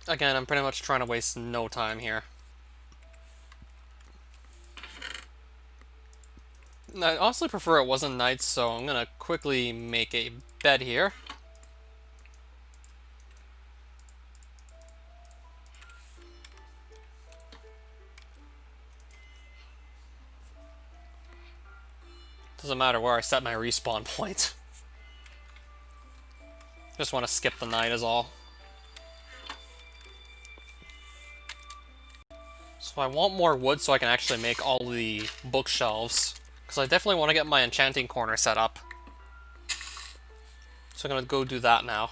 again, I'm pretty much trying to waste no time here. I honestly prefer it wasn't night, so I'm gonna quickly make a bed here. Doesn't matter where I set my respawn point. Just want to skip the night is all. So I want more wood so I can actually make all the bookshelves. Because I definitely want to get my enchanting corner set up. So I'm going to go do that now.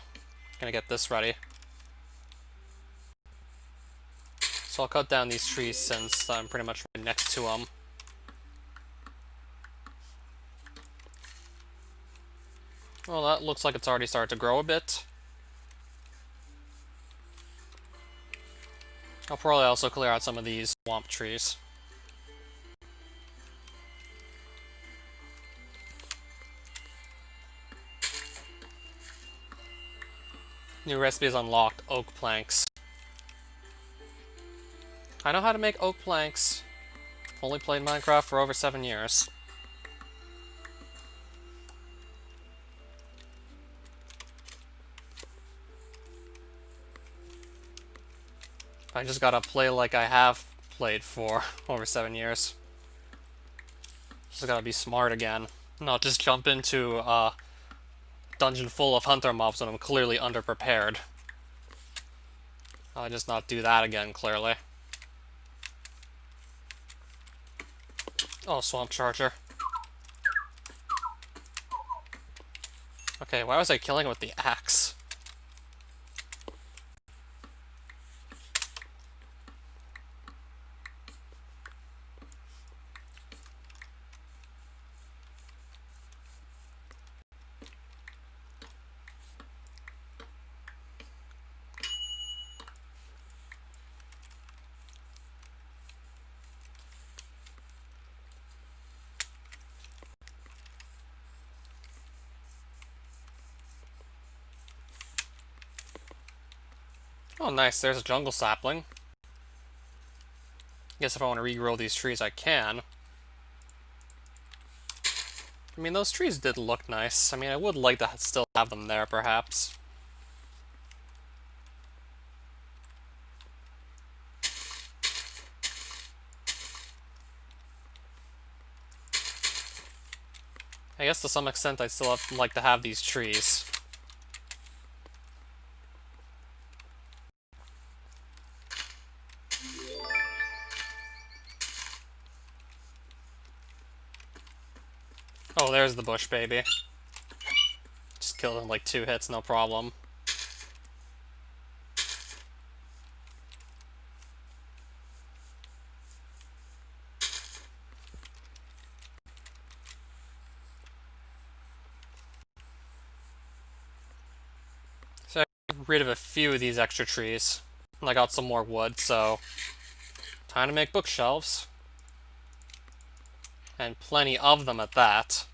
Gonna get this ready. So I'll cut down these trees since I'm pretty much right next to them. Well, that looks like it's already started to grow a bit. I'll probably also clear out some of these swamp trees. New recipes unlocked, oak planks. I know how to make oak planks. Only played Minecraft for over 7 years. I just gotta play like I have played for over 7 years. Just gotta be smart again. Not just jump into a dungeon full of hunter mobs when I'm clearly underprepared. I'll just not do that again, clearly. Oh, swamp charger. Okay, why was I killing it with the axe? Oh, nice, there's a jungle sapling. Guess if I want to regrow these trees, I can. I mean, those trees did look nice. I mean, I would like to still have them there, perhaps. I guess to some extent I'd still like to have these trees. Oh, there's the bush baby. Just killed him in like 2 hits, no problem. So I got rid of a few of these extra trees. And I got some more wood, so time to make bookshelves. And plenty of them at that.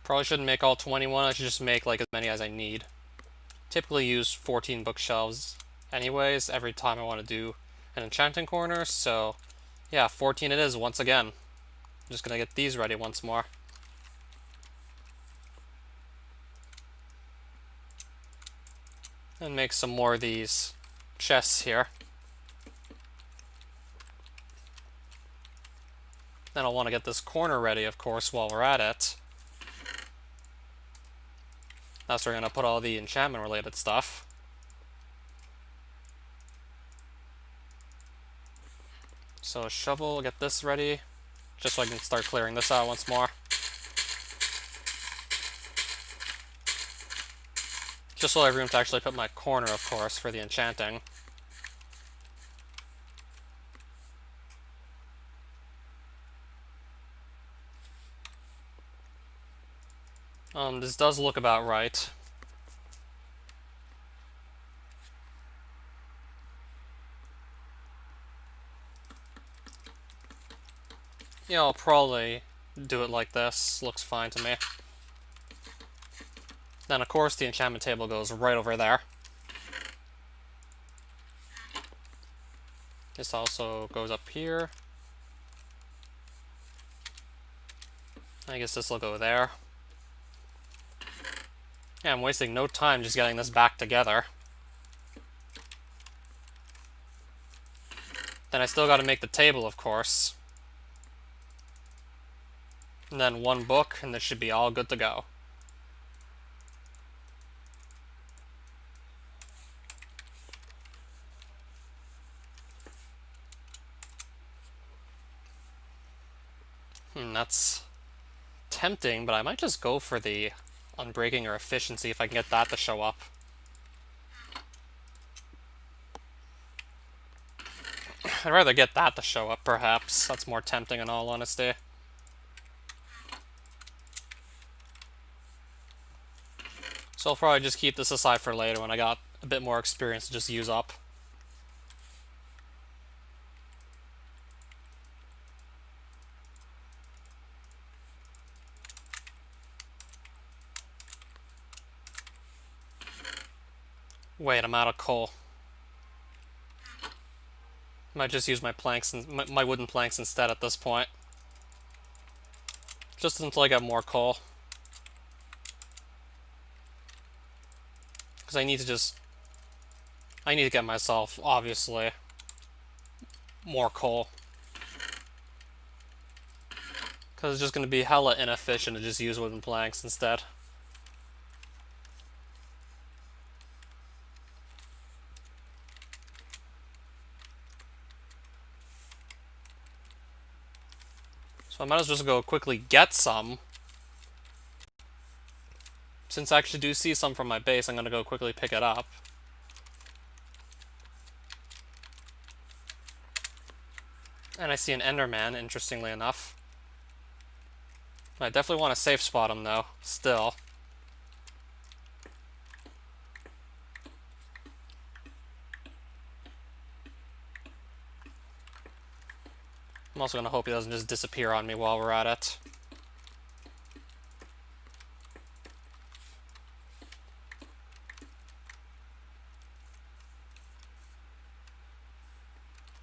Probably shouldn't make all 21, I should just make like as many as I need. Typically use 14 bookshelves anyways, every time I want to do an enchanting corner, so yeah, 14 it is once again. I'm just gonna get these ready once more. And make some more of these chests here. Then I'll want to get this corner ready, of course, while we're at it. That's where we're going to put all the enchantment-related stuff. So a shovel, get this ready, just so I can start clearing this out once more. Just so I have room to actually put my corner, of course, for the enchanting. This does look about right. Yeah, I'll probably do it like this. Looks fine to me. Then, of course, the enchantment table goes right over there. This also goes up here. I guess this will go there. Yeah, I'm wasting no time just getting this back together. Then I still gotta make the table, of course. And then one book, and this should be all good to go. That's tempting, but I might just go for the Unbreaking or Efficiency if I can get that to show up. I'd rather get that to show up, perhaps. That's more tempting in all honesty. So I'll probably just keep this aside for later when I got a bit more experience to just use up. Wait, I'm out of coal. Might just use my planks and my wooden planks instead at this point. Just until I get more coal. Because I need to get myself, obviously, more coal. Because it's just going to be hella inefficient to just use wooden planks instead. So I might as well just go quickly get some. Since I actually do see some from my base, I'm going to go quickly pick it up. And I see an Enderman, interestingly enough. I definitely want to safe spot him, though, still. I'm also going to hope he doesn't just disappear on me while we're at it.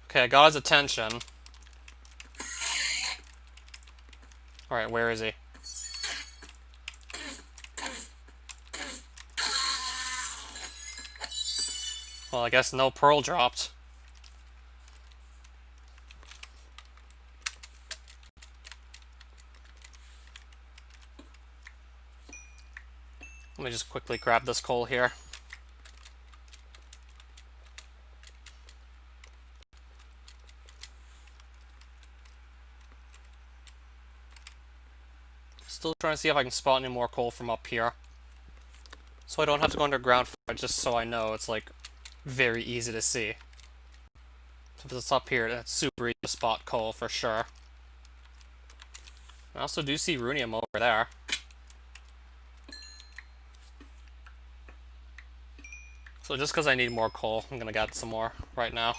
Okay, I got his attention. Alright, where is he? Well, I guess no pearl dropped. Let me just quickly grab this coal here. Still trying to see if I can spot any more coal from up here. So I don't have to go underground for it, just so I know it's like very easy to see. If it's up here, it's super easy to spot coal for sure. I also do see runium over there. So just because I need more coal, I'm gonna get some more right now.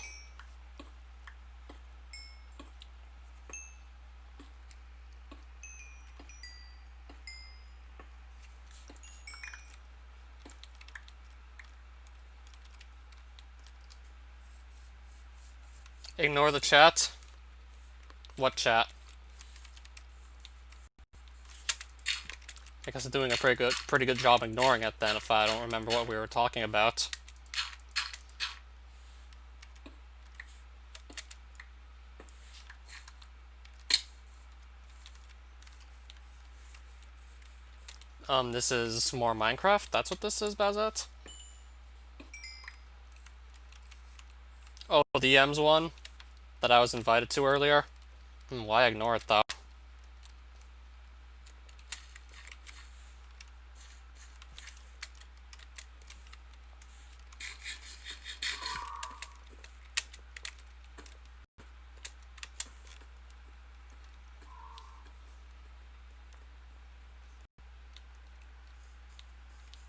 Ignore the chat. What chat? I guess I'm doing a pretty good job ignoring it then if I don't remember what we were talking about. This is more Minecraft? That's what this is, Bazette? Oh, the EM's one that I was invited to earlier? Why ignore it, though?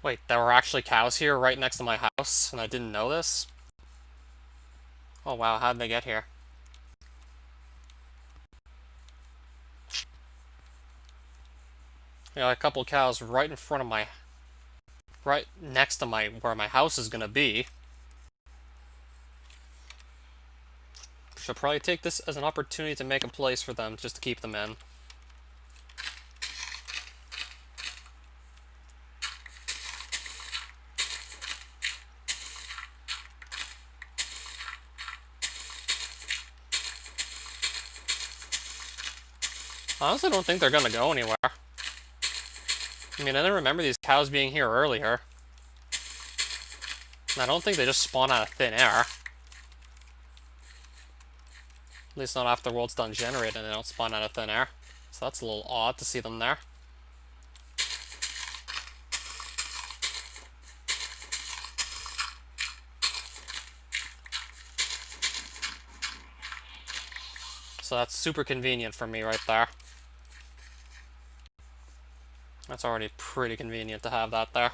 Wait, there were actually cows here right next to my house, and I didn't know this? Oh wow, how did they get here? Yeah, a couple cows right in front of my right next to where my house is gonna be. Should probably take this as an opportunity to make a place for them, just to keep them in. I honestly don't think they're gonna go anywhere. I mean, I didn't remember these cows being here earlier. And I don't think they just spawn out of thin air. At least not after the world's done generating, they don't spawn out of thin air. So that's a little odd to see them there. So that's super convenient for me right there. That's already pretty convenient to have that there.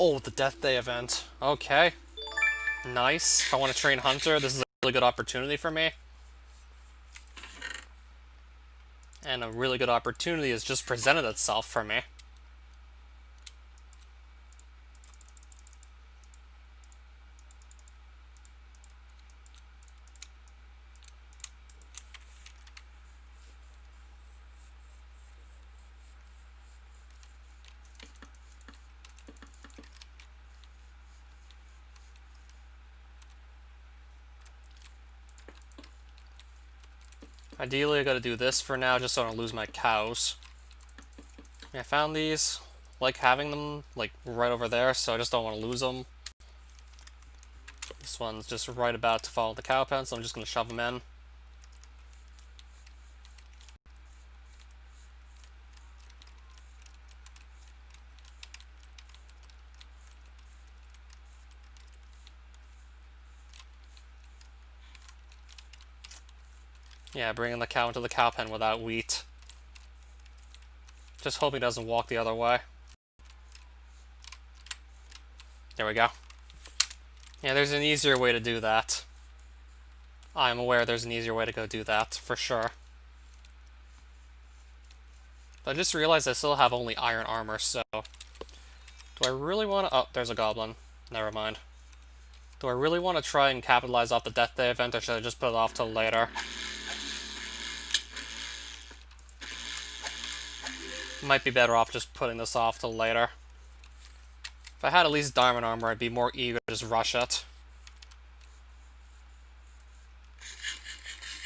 Oh, the Death Day event. Okay. Nice. If I want to train Hunter, this is a really good opportunity for me. And a really good opportunity has just presented itself for me. Ideally, I gotta do this for now, just so I don't lose my cows. I found these. Like having them, like, right over there, so I just don't want to lose them. This one's just right about to follow the cow pen, so I'm just gonna shove them in. Yeah, bringing the cow into the cow pen without wheat. Just hope he doesn't walk the other way. There we go. Yeah, there's an easier way to do that. I'm aware there's an easier way to go do that, for sure. But I just realized I still have only iron armor, so... Do I really want to... Oh, there's a goblin. Never mind. Do I really want to try and capitalize off the Death Day event, or should I just put it off till later? Might be better off just putting this off till later. If I had at least diamond armor, I'd be more eager to just rush it.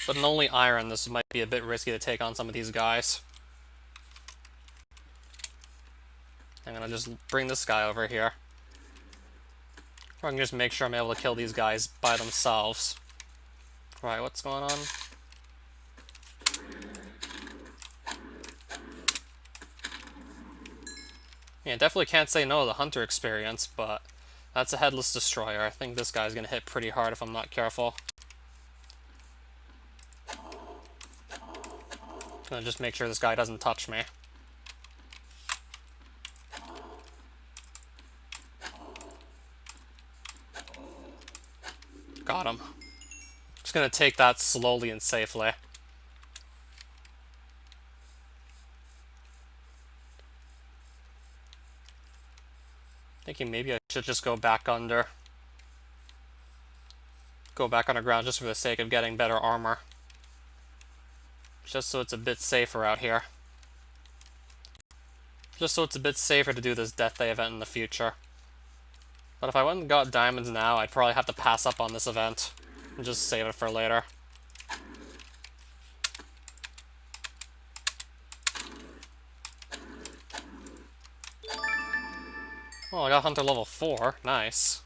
But in only iron, this might be a bit risky to take on some of these guys. I'm gonna just bring this guy over here. Or I can just make sure I'm able to kill these guys by themselves. Right, what's going on? Yeah, definitely can't say no to the Hunter experience, but that's a Headless Destroyer. I think this guy's gonna hit pretty hard if I'm not careful. Gonna just make sure this guy doesn't touch me. Got him. Just gonna take that slowly and safely. Thinking maybe I should just go back under. Go back underground just for the sake of getting better armor. Just so it's a bit safer out here. Just so it's a bit safer to do this Death Day event in the future. But if I went and got diamonds now, I'd probably have to pass up on this event. And just save it for later. Oh, I got Hunter level 4. Nice.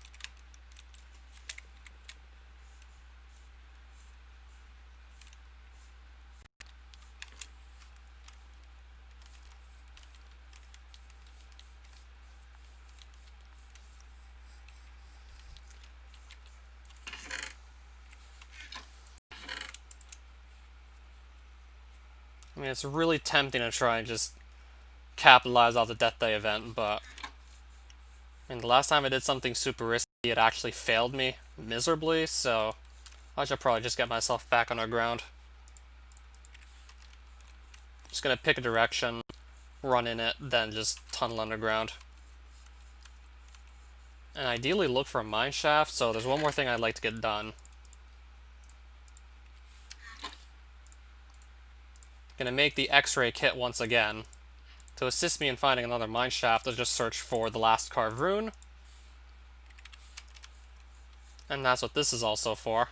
I mean, it's really tempting to try and just capitalize off the Death Day event, but I mean, the last time I did something super risky, it actually failed me miserably, so I should probably just get myself back underground. Just gonna pick a direction, run in it, then just tunnel underground. And ideally look for a mine shaft, so there's one more thing I'd like to get done. Gonna make the X-ray kit once again. To assist me in finding another mine shaft, I'll just search for the last carved rune. And that's what this is also for.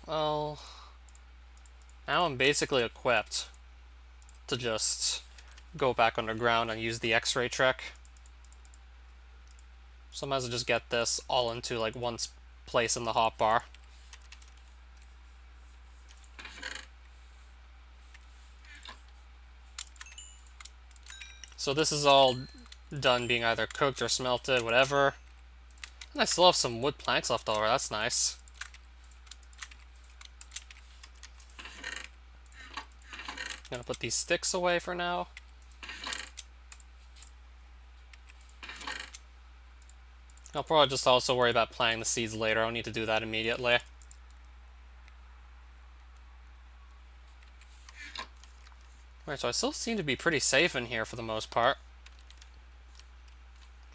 Well, now I'm basically equipped to just go back underground and use the X-ray trick. So I might as well just get this all into like one place in the hotbar. So this is all done being either cooked or smelted, whatever. And I still have some wood planks left over, that's nice. Gonna put these sticks away for now. I'll probably just also worry about planting the seeds later. I don't need to do that immediately. Right, so I still seem to be pretty safe in here for the most part.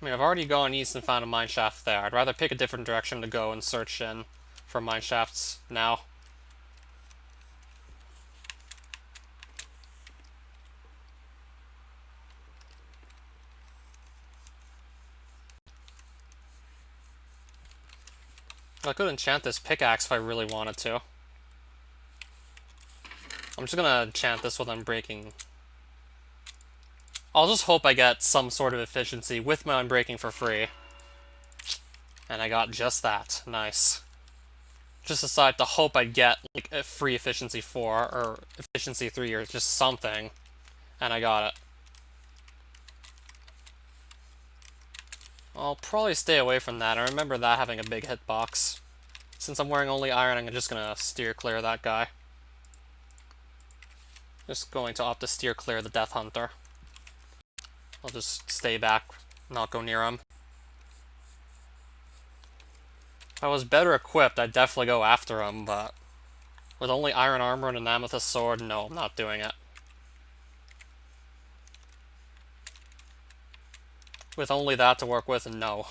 I mean, I've already gone east and found a mine shaft there. I'd rather pick a different direction to go and search in for mine shafts now. I could enchant this pickaxe if I really wanted to. I'm just gonna enchant this with Unbreaking. I'll just hope I get some sort of efficiency with my Unbreaking for free. And I got just that. Nice. Just decided to hope I'd get like a free efficiency 4 or efficiency 3 or just something. And I got it. I'll probably stay away from that. I remember that having a big hitbox. Since I'm wearing only iron, I'm just gonna steer clear of that guy. Just going to opt to steer clear of the Death Hunter. I'll just stay back, not go near him. If I was better equipped, I'd definitely go after him, but with only iron armor and an amethyst sword, no, I'm not doing it. With only that to work with, no.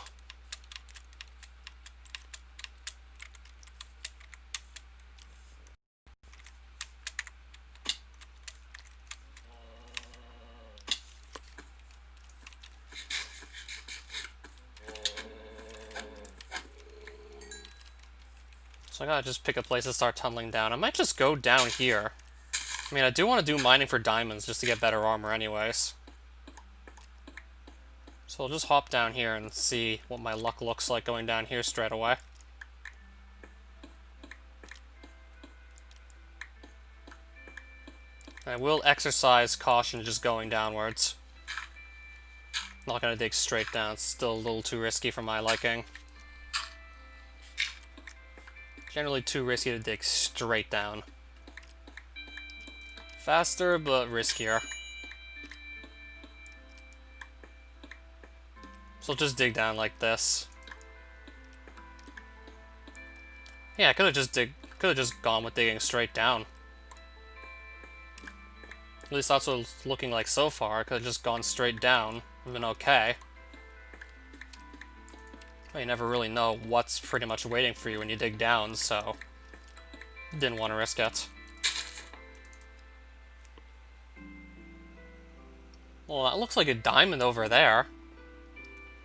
So I gotta just pick a place to start tunneling down. I might just go down here. I mean, I do want to do mining for diamonds just to get better armor anyways. So I'll just hop down here and see what my luck looks like going down here straight away. I will exercise caution just going downwards. Not gonna dig straight down, it's still a little too risky for my liking. Generally too risky to dig straight down. Faster, but riskier. So just dig down like this. Yeah, I could have just gone with digging straight down. At least that's what it's looking like so far. I could have just gone straight down and been okay. Well, you never really know what's pretty much waiting for you when you dig down, so didn't want to risk it. Well, that looks like a diamond over there.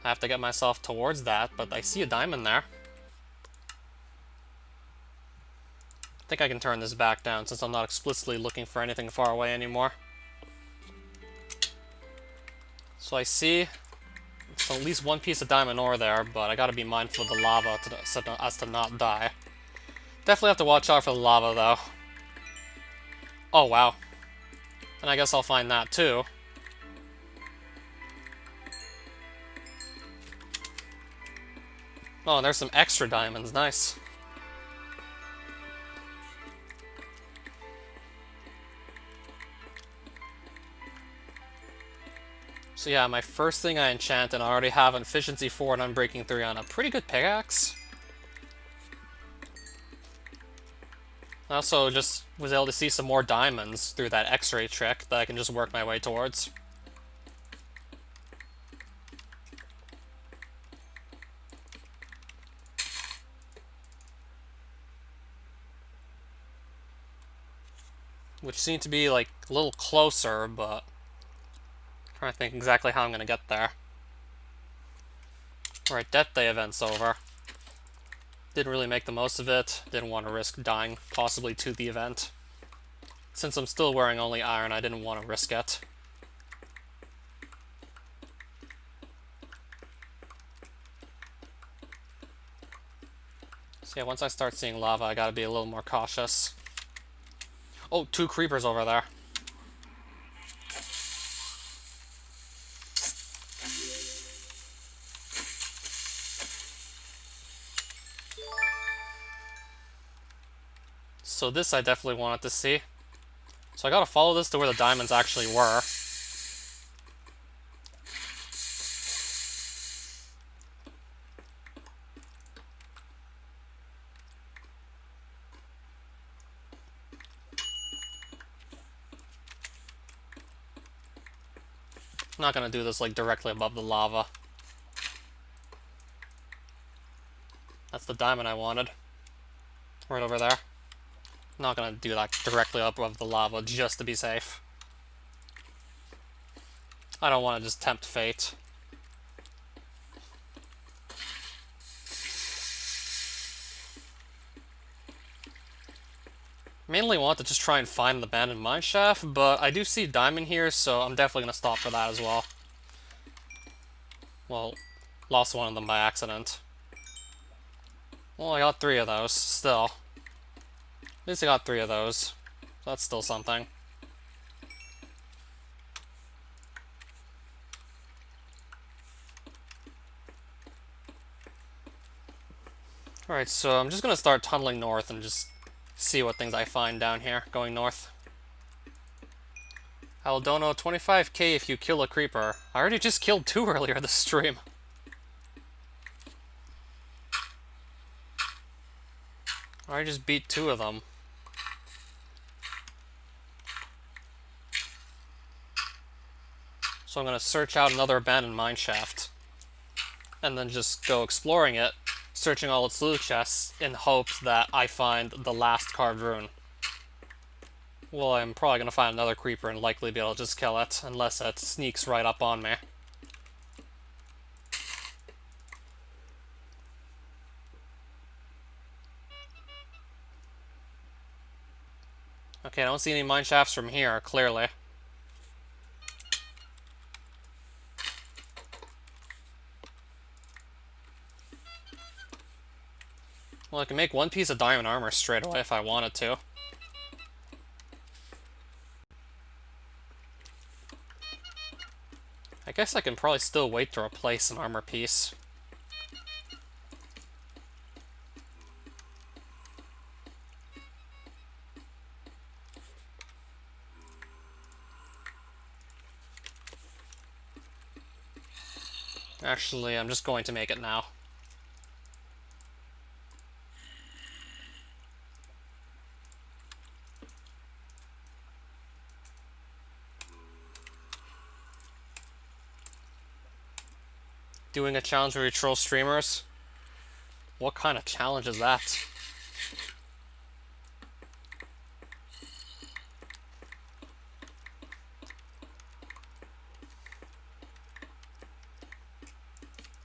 I have to get myself towards that, but I see a diamond there. I think I can turn this back down since I'm not explicitly looking for anything far away anymore. So I see at least one piece of diamond ore there, but I gotta be mindful of the lava so as to not die. Definitely have to watch out for the lava, though. Oh, wow. And I guess I'll find that, too. Oh, and there's some extra diamonds. Nice. So yeah, my first thing I enchant, and I already have Efficiency 4 and Unbreaking 3 on a pretty good pickaxe. I also just was able to see some more diamonds through that X-ray trick that I can just work my way towards. Which seem to be like a little closer, but I'm trying to think exactly how I'm gonna get there. Alright, Death Day event's over. Didn't really make the most of it. Didn't want to risk dying possibly to the event. Since I'm still wearing only iron, I didn't want to risk it. So yeah, once I start seeing lava, I gotta be a little more cautious. Oh, 2 creepers over there. So this I definitely wanted to see. So I gotta follow this to where the diamonds actually were. I'm not gonna do this like directly above the lava. That's the diamond I wanted. Right over there. I'm not gonna do that directly up above the lava just to be safe. I don't want to just tempt fate. Mainly want to just try and find the abandoned mineshaft, but I do see diamond here, so I'm definitely gonna stop for that as well. Well, lost one of them by accident. Well, I got 3 of those, still. At least I got 3 of those. So that's still something. Alright, so I'm just gonna start tunneling north and just see what things I find down here, going north. Aldono, 25k if you kill a creeper. I already just killed 2 earlier this stream. I already just beat 2 of them. So I'm gonna search out another abandoned mineshaft. And then just go exploring it, searching all its loot chests in hopes that I find the last carved rune. Well, I'm probably gonna find another creeper and likely be able to just kill it, unless it sneaks right up on me. Okay, I don't see any mineshafts from here, clearly. Well, I can make 1 piece of diamond armor straight away if I wanted to. I guess I can probably still wait to replace an armor piece. Actually, I'm just going to make it now. Doing a challenge where you troll streamers? What kind of challenge is that?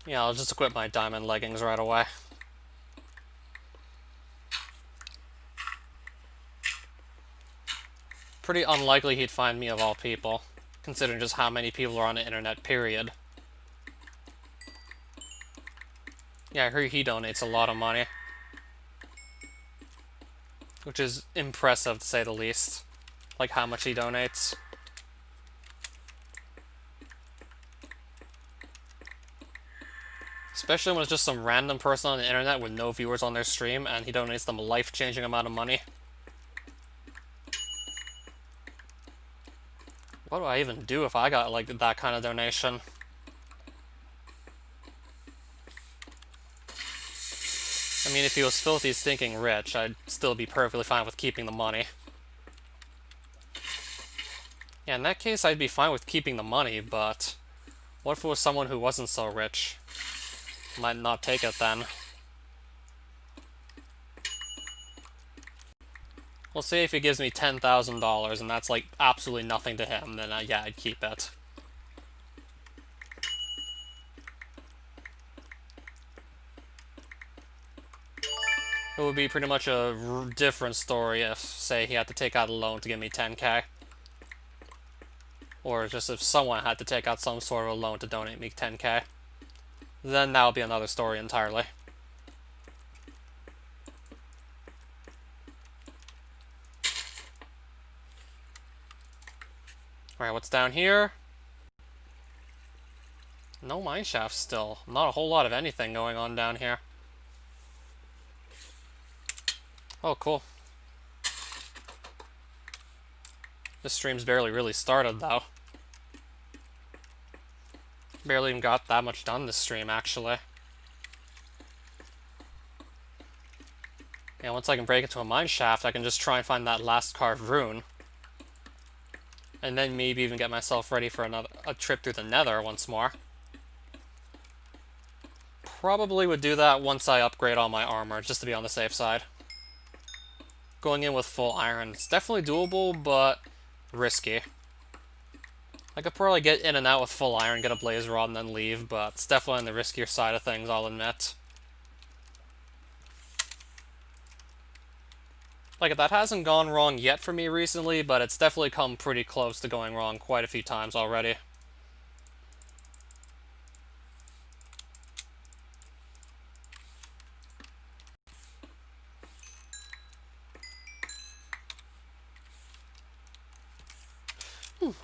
Yeah, I'll just equip my diamond leggings right away. Pretty unlikely he'd find me of all people, considering just how many people are on the internet, period. Yeah, I heard he donates a lot of money, which is impressive to say the least, like how much he donates. Especially when it's just some random person on the internet with no viewers on their stream and he donates them a life-changing amount of money. What do I even do if I got, like, that kind of donation? I mean, if he was filthy stinking rich, I'd still be perfectly fine with keeping the money. Yeah, in that case, I'd be fine with keeping the money, but what if it was someone who wasn't so rich? Might not take it then. Well, say if he gives me $10,000 and that's like absolutely nothing to him, then yeah, I'd keep it. It would be pretty much a different story if, say, he had to take out a loan to give me 10K. Or just if someone had to take out some sort of a loan to donate me 10K. Then that would be another story entirely. Alright, what's down here? No mineshaft still. Not a whole lot of anything going on down here. Oh, cool. This stream's barely really started, though. Barely even got that much done this stream, actually. And once I can break into a mineshaft, I can just try and find that last carved rune. And then maybe even get myself ready for a trip through the Nether once more. Probably would do that once I upgrade all my armor, just to be on the safe side. Going in with full iron, it's definitely doable, but risky. I could probably get in and out with full iron, get a blaze rod, and then leave, but it's definitely on the riskier side of things, I'll admit. Like, that hasn't gone wrong yet for me recently, but it's definitely come pretty close to going wrong quite a few times already.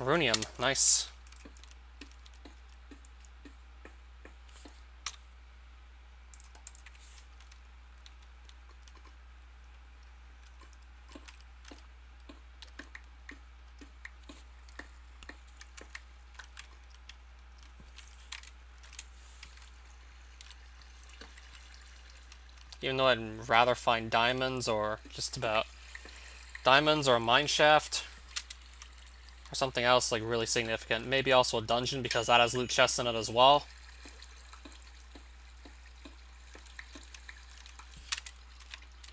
Runium, nice. Even though I'd rather find diamonds or just about diamonds or a mineshaft or something else like really significant. Maybe also a dungeon because that has loot chests in it as well.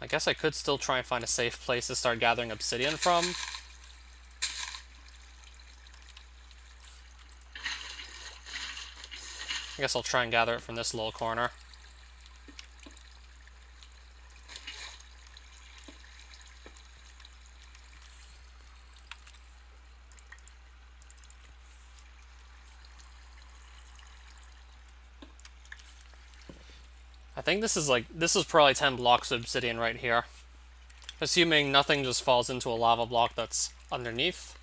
I guess I could still try and find a safe place to start gathering obsidian from. I guess I'll try and gather it from this little corner. I think this is probably 10 blocks of obsidian right here. Assuming nothing just falls into a lava block that's underneath.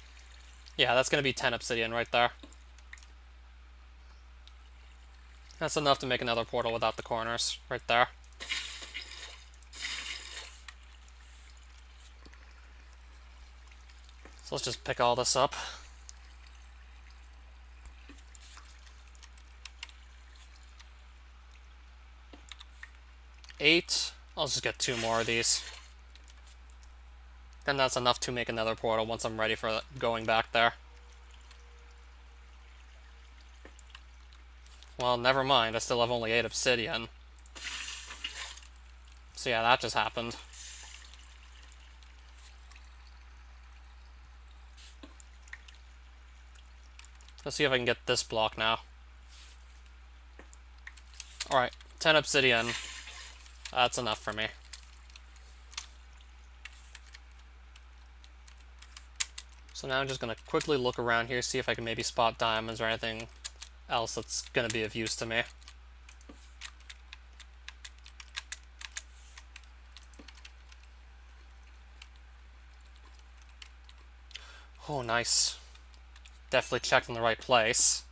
Yeah, that's going to be 10 obsidian right there. That's enough to make another portal without the corners, right there. So let's just pick all this up. Eight. I'll just get 2 more of these. Then that's enough to make another portal once I'm ready for going back there. Well, never mind. I still have only 8 obsidian. So yeah, that just happened. Let's see if I can get this block now. Alright, 10 obsidian. That's enough for me. So now I'm just going to quickly look around here, see if I can maybe spot diamonds or anything else that's going to be of use to me. Oh, nice. Definitely checked in the right place.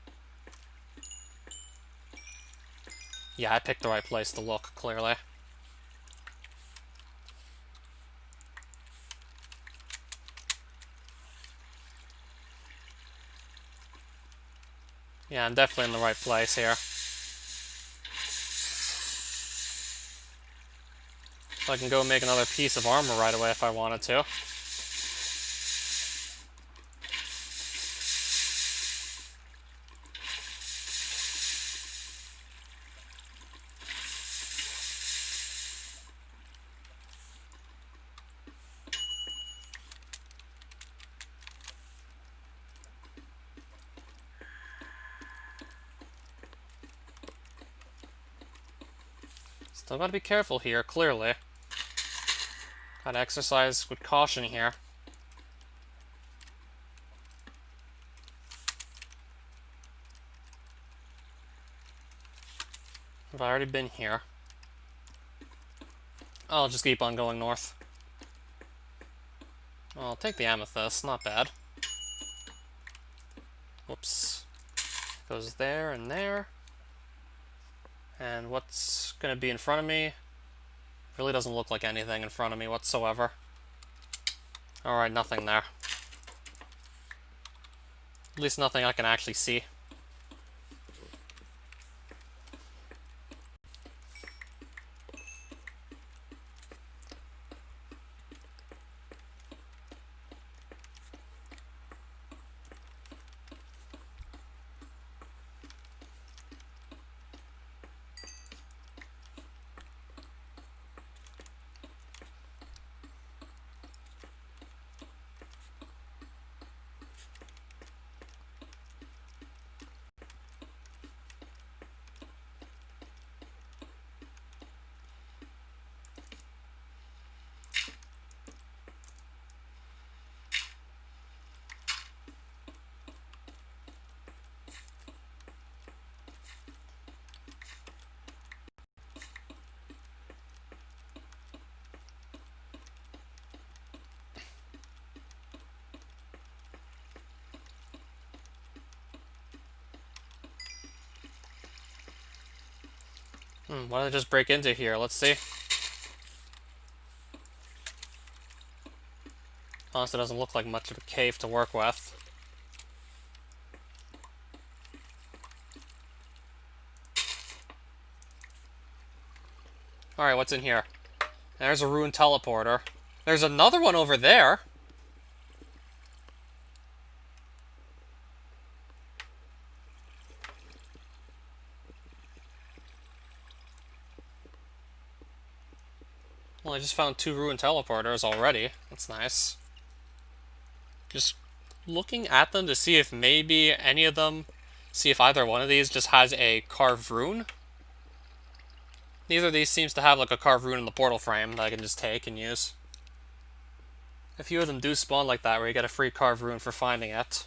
Yeah, I picked the right place to look, clearly. Yeah, I'm definitely in the right place here. So I can go make another piece of armor right away if I wanted to. Still gotta be careful here, clearly. Gotta exercise with caution here. Have I already been here? I'll just keep on going north. I'll take the amethyst, not bad. Whoops. Goes there and there. And what's gonna be in front of me? Really doesn't look like anything in front of me whatsoever. Alright, nothing there. At least nothing I can actually see. Why did I just break into here? Let's see. Honestly, it doesn't look like much of a cave to work with. Alright, what's in here? There's a ruined teleporter. There's another one over there. Well, I just found 2 ruined teleporters already. That's nice. Just looking at them to see if maybe any of them, see if either one of these just has a carved rune. Neither of these seems to have like a carved rune in the portal frame that I can just take and use. A few of them do spawn like that where you get a free carved rune for finding it.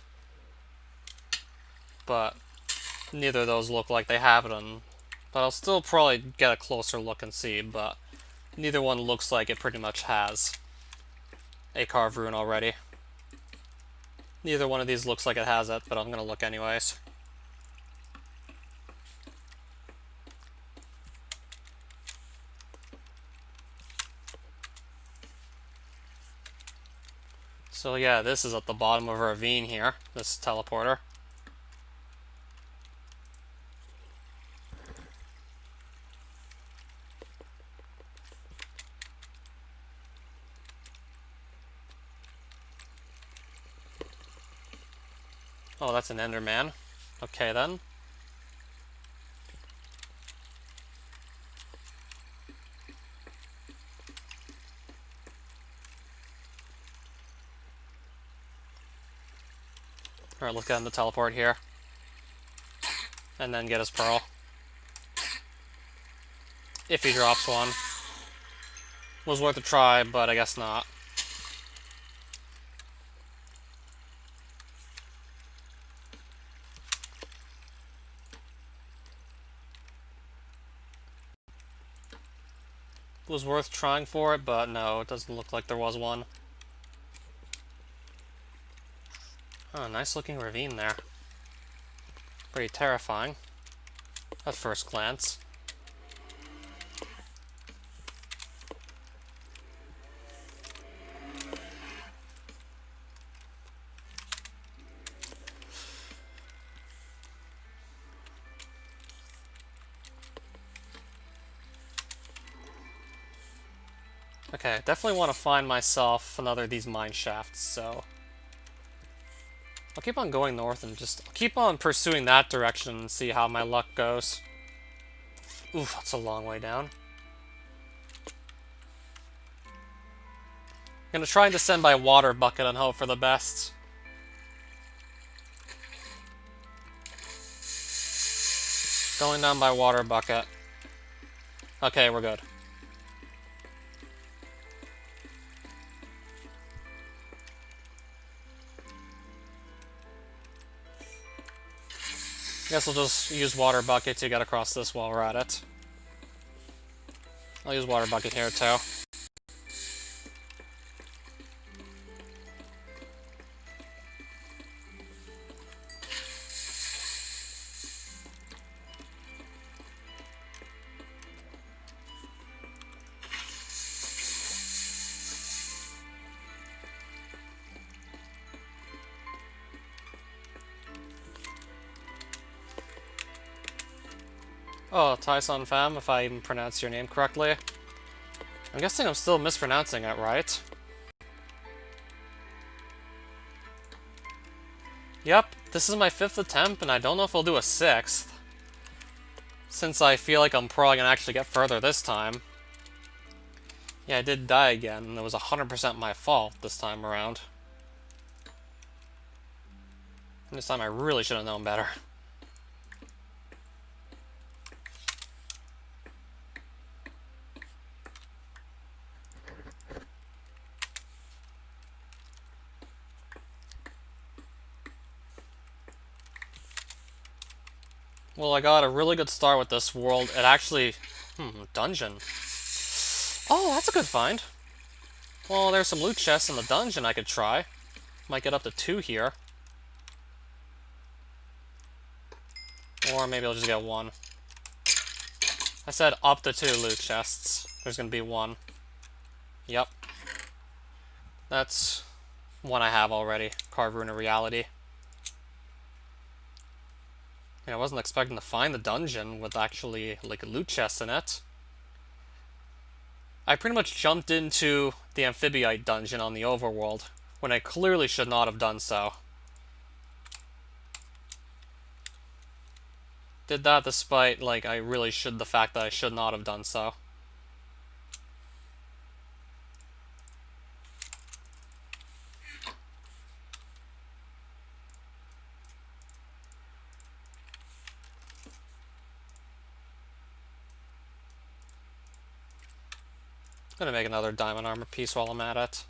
But neither of those look like they have it on. But I'll still probably get a closer look and see, but neither one looks like it pretty much has a carved rune already. Neither one of these looks like it has it, but I'm gonna look anyways. So yeah, this is at the bottom of a ravine here, this teleporter. Oh, that's an Enderman. Okay then. Alright, let's get him to teleport here. And then get his pearl. If he drops one. Was worth a try, but I guess not. was worth trying for it, but no, it doesn't look like there was one. Oh, nice looking ravine there. Pretty terrifying at first glance. Okay, definitely want to find myself another of these mine shafts, so I'll keep on going north and just keep on pursuing that direction and see how my luck goes. Oof, that's a long way down. I'm gonna try and descend by water bucket and hope for the best. Going down by water bucket. Okay, we're good. Guess we'll just use water bucket to get across this while we're at it. I'll use water bucket here too. Oh, Tyson Fam, if I even pronounce your name correctly. I'm guessing I'm still mispronouncing it, right? Yep, this is my 5th attempt, and I don't know if I'll do a 6th. Since I feel like I'm probably gonna actually get further this time. Yeah, I did die again, and it was 100% my fault this time around. And this time I really should have known better. Well, I got a really good start with this world. It actually... dungeon. Oh, that's a good find. Well, there's some loot chests in the dungeon I could try. Might get up to 2 here. Or maybe I'll just get 1. I said up to 2 loot chests. There's gonna be 1. Yep. That's one I have already. Carved Rune of Reality. I wasn't expecting to find the dungeon with actually, like, a loot chest in it. I pretty much jumped into the Amphibiite dungeon on the overworld, when I clearly should not have done so. Did that despite, like, the fact that I should not have done so. Gonna make another diamond armor piece while I'm at it.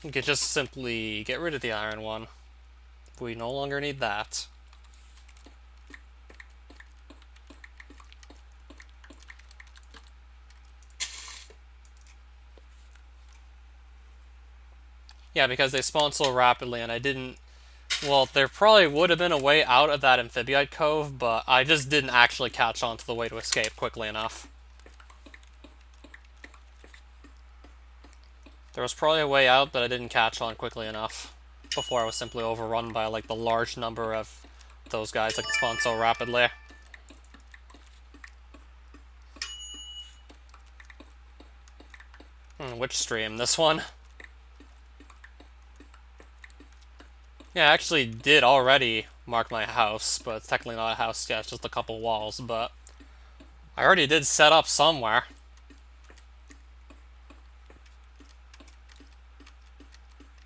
You could just simply get rid of the iron one. We no longer need that. Yeah, because they spawn so rapidly and I didn't... Well, there probably would have been a way out of that Amphibiite cove, but I just didn't actually catch on to the way to escape quickly enough. There was probably a way out, but I didn't catch on quickly enough before I was simply overrun by, like, the large number of those guys that can spawn so rapidly. Which stream? This one? Yeah, I actually did already mark my house, but it's technically not a house yet, it's just a couple walls, but I already did set up somewhere.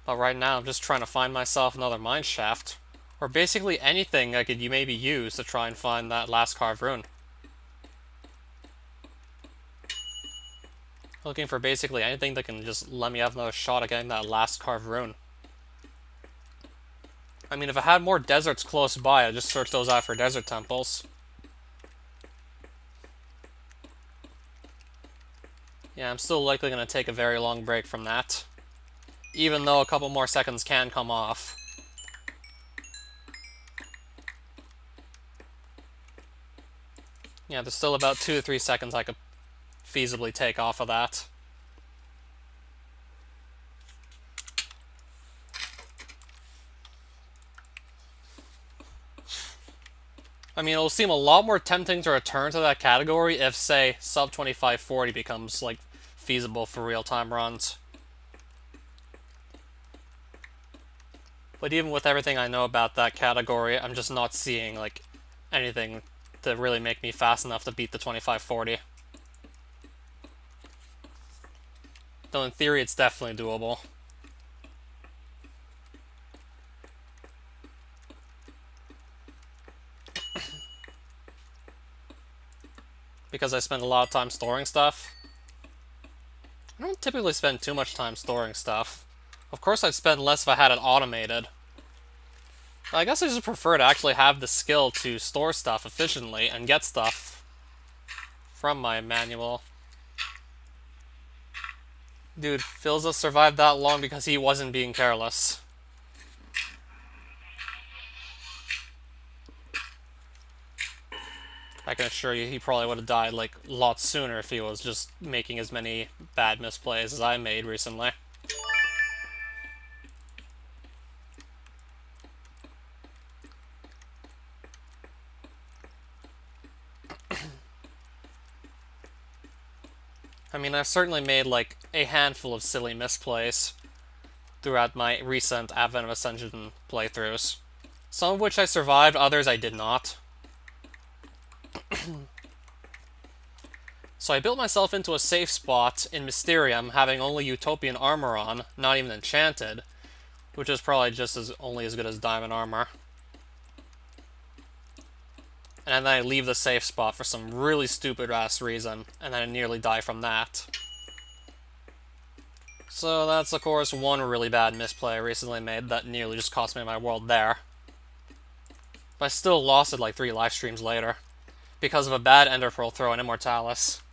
But right now, I'm just trying to find myself another mine shaft. Or basically anything I could maybe use to try and find that last carved rune. Looking for basically anything that can just let me have another shot at getting that last carved rune. I mean, if I had more deserts close by, I'd just search those out for desert temples. Yeah, I'm still likely going to take a very long break from that, even though a couple more seconds can come off. Yeah, there's still about 2 to 3 seconds I could feasibly take off of that. I mean, it'll seem a lot more tempting to return to that category if, say, sub 2540 becomes, like, feasible for real-time runs. But even with everything I know about that category, I'm just not seeing, like, anything to really make me fast enough to beat the 2540. Though in theory, it's definitely doable. Because I spend a lot of time storing stuff. I don't typically spend too much time storing stuff. Of course, I'd spend less if I had it automated. But I guess I just prefer to actually have the skill to store stuff efficiently and get stuff from my manual. Dude, Philza survived that long because he wasn't being careless. I can assure you he probably would have died, like, a lot sooner if he was just making as many bad misplays as I made recently. I mean, I've certainly made, like, a handful of silly misplays throughout my recent Advent of Ascension playthroughs. Some of which I survived, others I did not. So I built myself into a safe spot in Mysterium, having only Utopian armor on, not even enchanted, which is probably just only as good as diamond armor. And then I leave the safe spot for some really stupid-ass reason, and then I nearly die from that. So that's, of course, one really bad misplay I recently made that nearly just cost me my world there. But I still lost it like 3 live streams later, because of a bad Ender Pearl throw in Immortalis.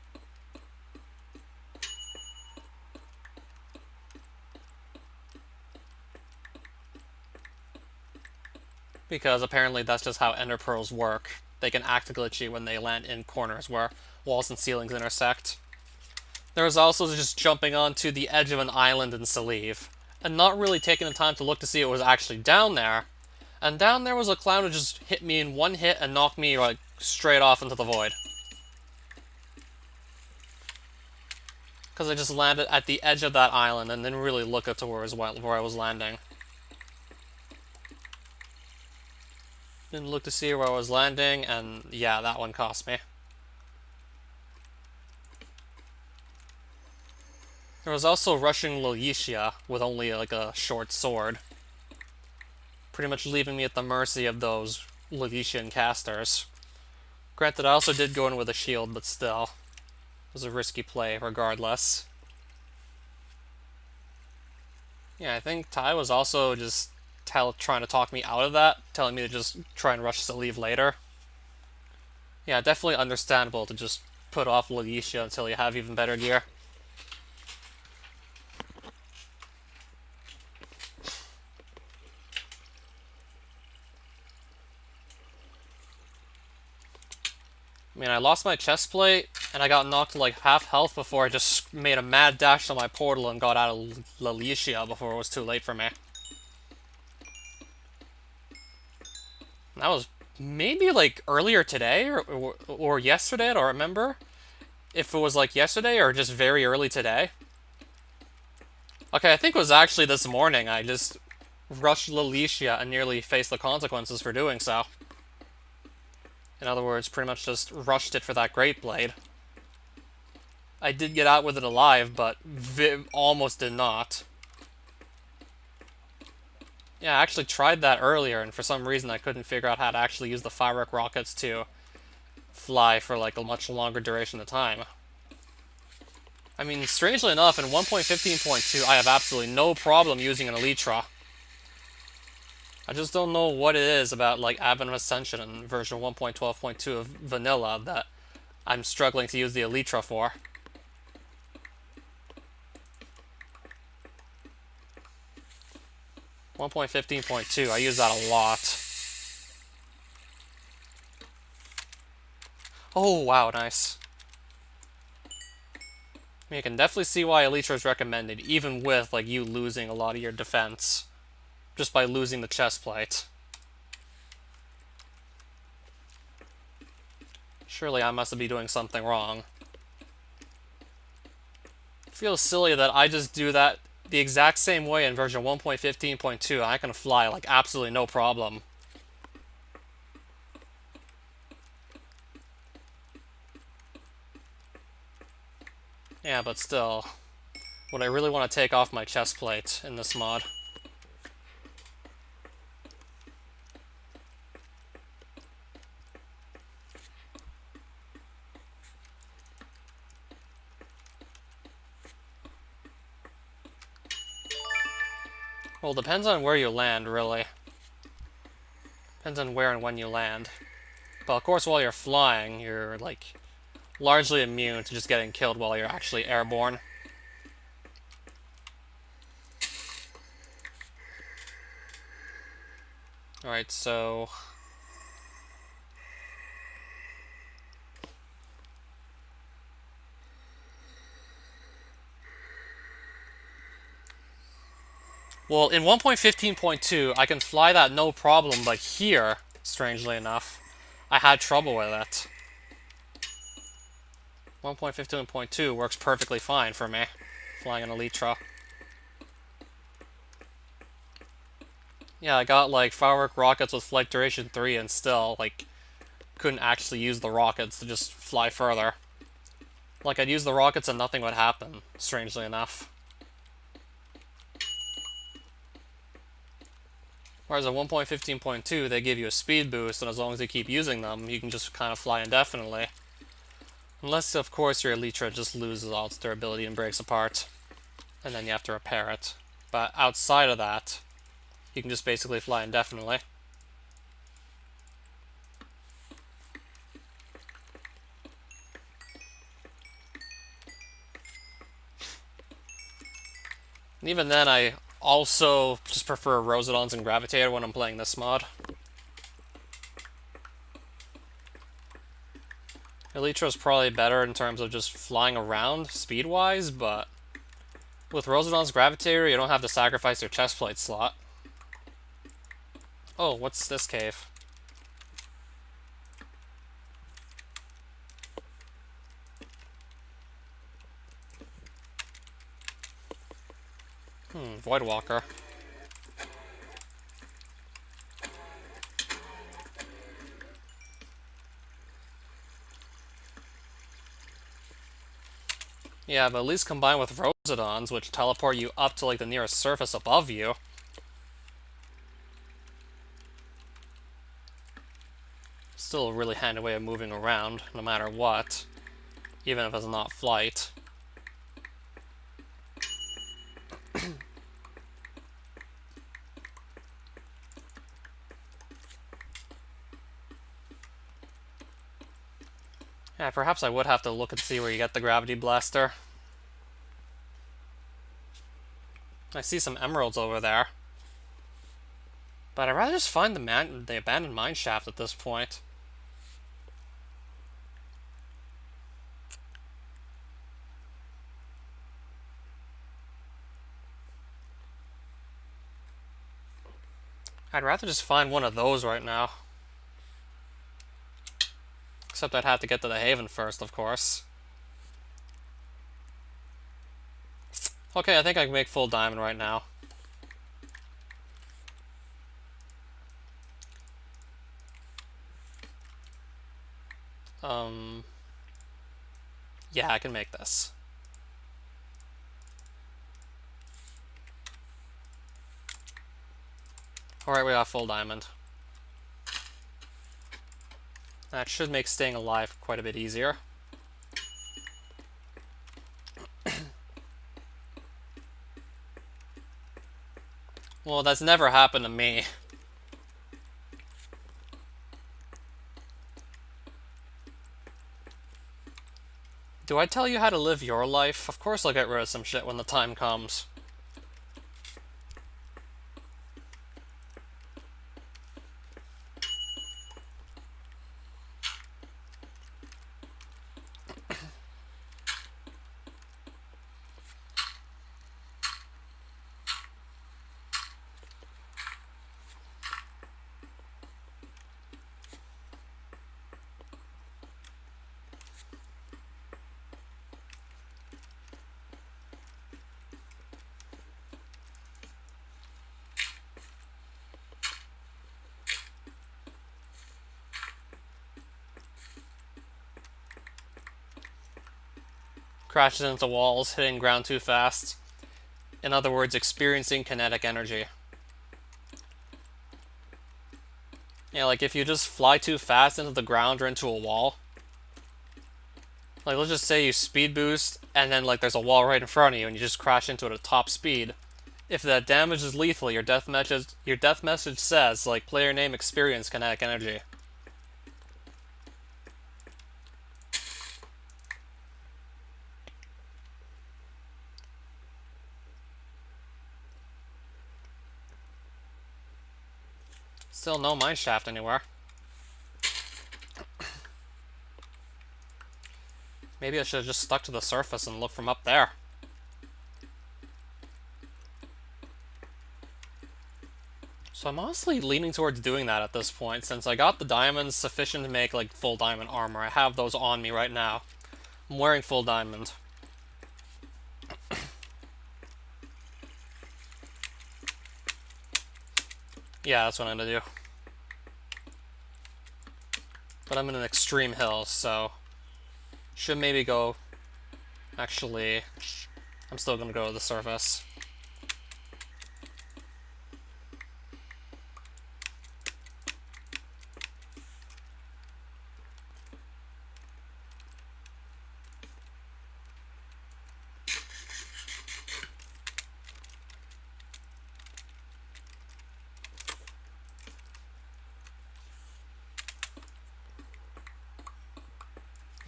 Because apparently that's just how Ender Pearls work. They can act glitchy when they land in corners where walls and ceilings intersect. There was also just jumping onto the edge of an island in Salive, and not really taking the time to look to see it was actually down there. And down there was a clown who just hit me in one hit and knocked me, like, straight off into the void. Because I just landed at the edge of that island and didn't really look up to where I was landing. Didn't look to see where I was landing, and yeah, that one cost me. There was also rushing Lilicia with only, like, a short sword. Pretty much leaving me at the mercy of those Lilician casters. Granted, I also did go in with a shield, but still. It was a risky play, regardless. Yeah, I think Ty was also just trying to talk me out of that, telling me to just try and rush to leave later. Yeah, definitely understandable to just put off Lilicia until you have even better gear. I mean, I lost my chest plate, and I got knocked to like half health before I just made a mad dash to my portal and got out of Lilicia before it was too late for me. That was maybe like earlier today or yesterday, I don't remember if it was like yesterday or just very early today. Okay, I think it was actually this morning. I just rushed Lilicia and nearly faced the consequences for doing so. In other words, pretty much just rushed it for that Great Blade. I did get out with it alive, but almost did not. Yeah, I actually tried that earlier, and for some reason I couldn't figure out how to actually use the firework rockets to fly for like a much longer duration of time. I mean, strangely enough, in 1.15.2 I have absolutely no problem using an Elytra. I just don't know what it is about like Advent of Ascension and version 1.12.2 of Vanilla that I'm struggling to use the Elytra for. 1.15.2, I use that a lot. Oh, wow, nice. I mean, you can definitely see why Elytra is recommended, even with, like, you losing a lot of your defense. Just by losing the chest plate. Surely I must be doing something wrong. It feels silly that I just do that the exact same way in version 1.15.2, and I can fly, like, absolutely no problem. Yeah, but still. Would I really want to take off my chest plate in this mod? Well, depends on where you land, really. Depends on where and when you land. But of course, while you're flying, you're, like, largely immune to just getting killed while you're actually airborne. Alright, so... Well, in 1.15.2, I can fly that no problem, but here, strangely enough, I had trouble with it. 1.15.2 works perfectly fine for me, flying an Elytra. Yeah, I got, like, firework rockets with flight duration 3 and still, like, couldn't actually use the rockets to just fly further. Like, I'd use the rockets and nothing would happen, strangely enough. Whereas at 1.15.2, they give you a speed boost, and as long as you keep using them, you can just kind of fly indefinitely. Unless, of course, your Elytra just loses all its durability and breaks apart. And then you have to repair it. But outside of that, you can just basically fly indefinitely. And even then, I also just prefer Rosedons and Gravitator when I'm playing this mod. Elytra is probably better in terms of just flying around speed-wise, but with Rosedon's Gravitator, you don't have to sacrifice your chest plate slot. Oh, what's this cave? Voidwalker. Yeah, but at least combined with Rosedons, which teleport you up to, like, the nearest surface above you. Still a really handy way of moving around, no matter what. Even if it's not flight. Yeah, perhaps I would have to look and see where you get the Gravity Blaster. I see some emeralds over there. But I'd rather just find the abandoned mine shaft at this point. I'd rather just find one of those right now. Except I'd have to get to the Haven first, of course. Okay, I think I can make full diamond right now. Yeah, I can make this. Alright, we got full diamond. That should make staying alive quite a bit easier. Well, that's never happened to me. Do I tell you how to live your life? Of course I'll get rid of some shit when the time comes. crashes into walls, hitting ground too fast. In other words, experiencing kinetic energy. Yeah, like if you just fly too fast into the ground or into a wall, like let's just say you speed boost and then like there's a wall right in front of you and you just crash into it at top speed. If that damage is lethal, your death message says like player name experience kinetic energy. Still no mine shaft anywhere. Maybe I should have just stuck to the surface and looked from up there. So I'm honestly leaning towards doing that at this point, since I got the diamonds sufficient to make like full diamond armor. I have those on me right now. I'm wearing full diamond. Yeah, that's what I'm gonna do. But I'm in an extreme hill, so should maybe go... Actually, I'm still gonna go to the surface.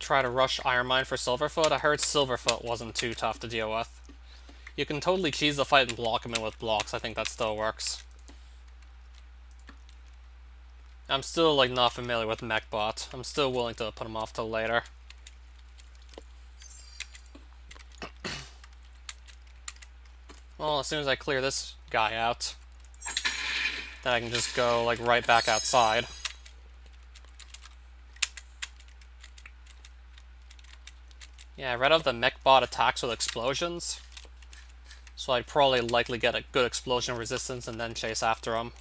Try to rush Iron Mine for Silverfoot. I heard Silverfoot wasn't too tough to deal with. You can totally cheese the fight and block him in with blocks. I think that still works. I'm still like not familiar with Mechbot. I'm still willing to put him off till later. Well, as soon as I clear this guy out, then I can just go like right back outside. Yeah, I read out the Mechbot attacks with explosions, so I'd probably likely get a good explosion resistance and then chase after him.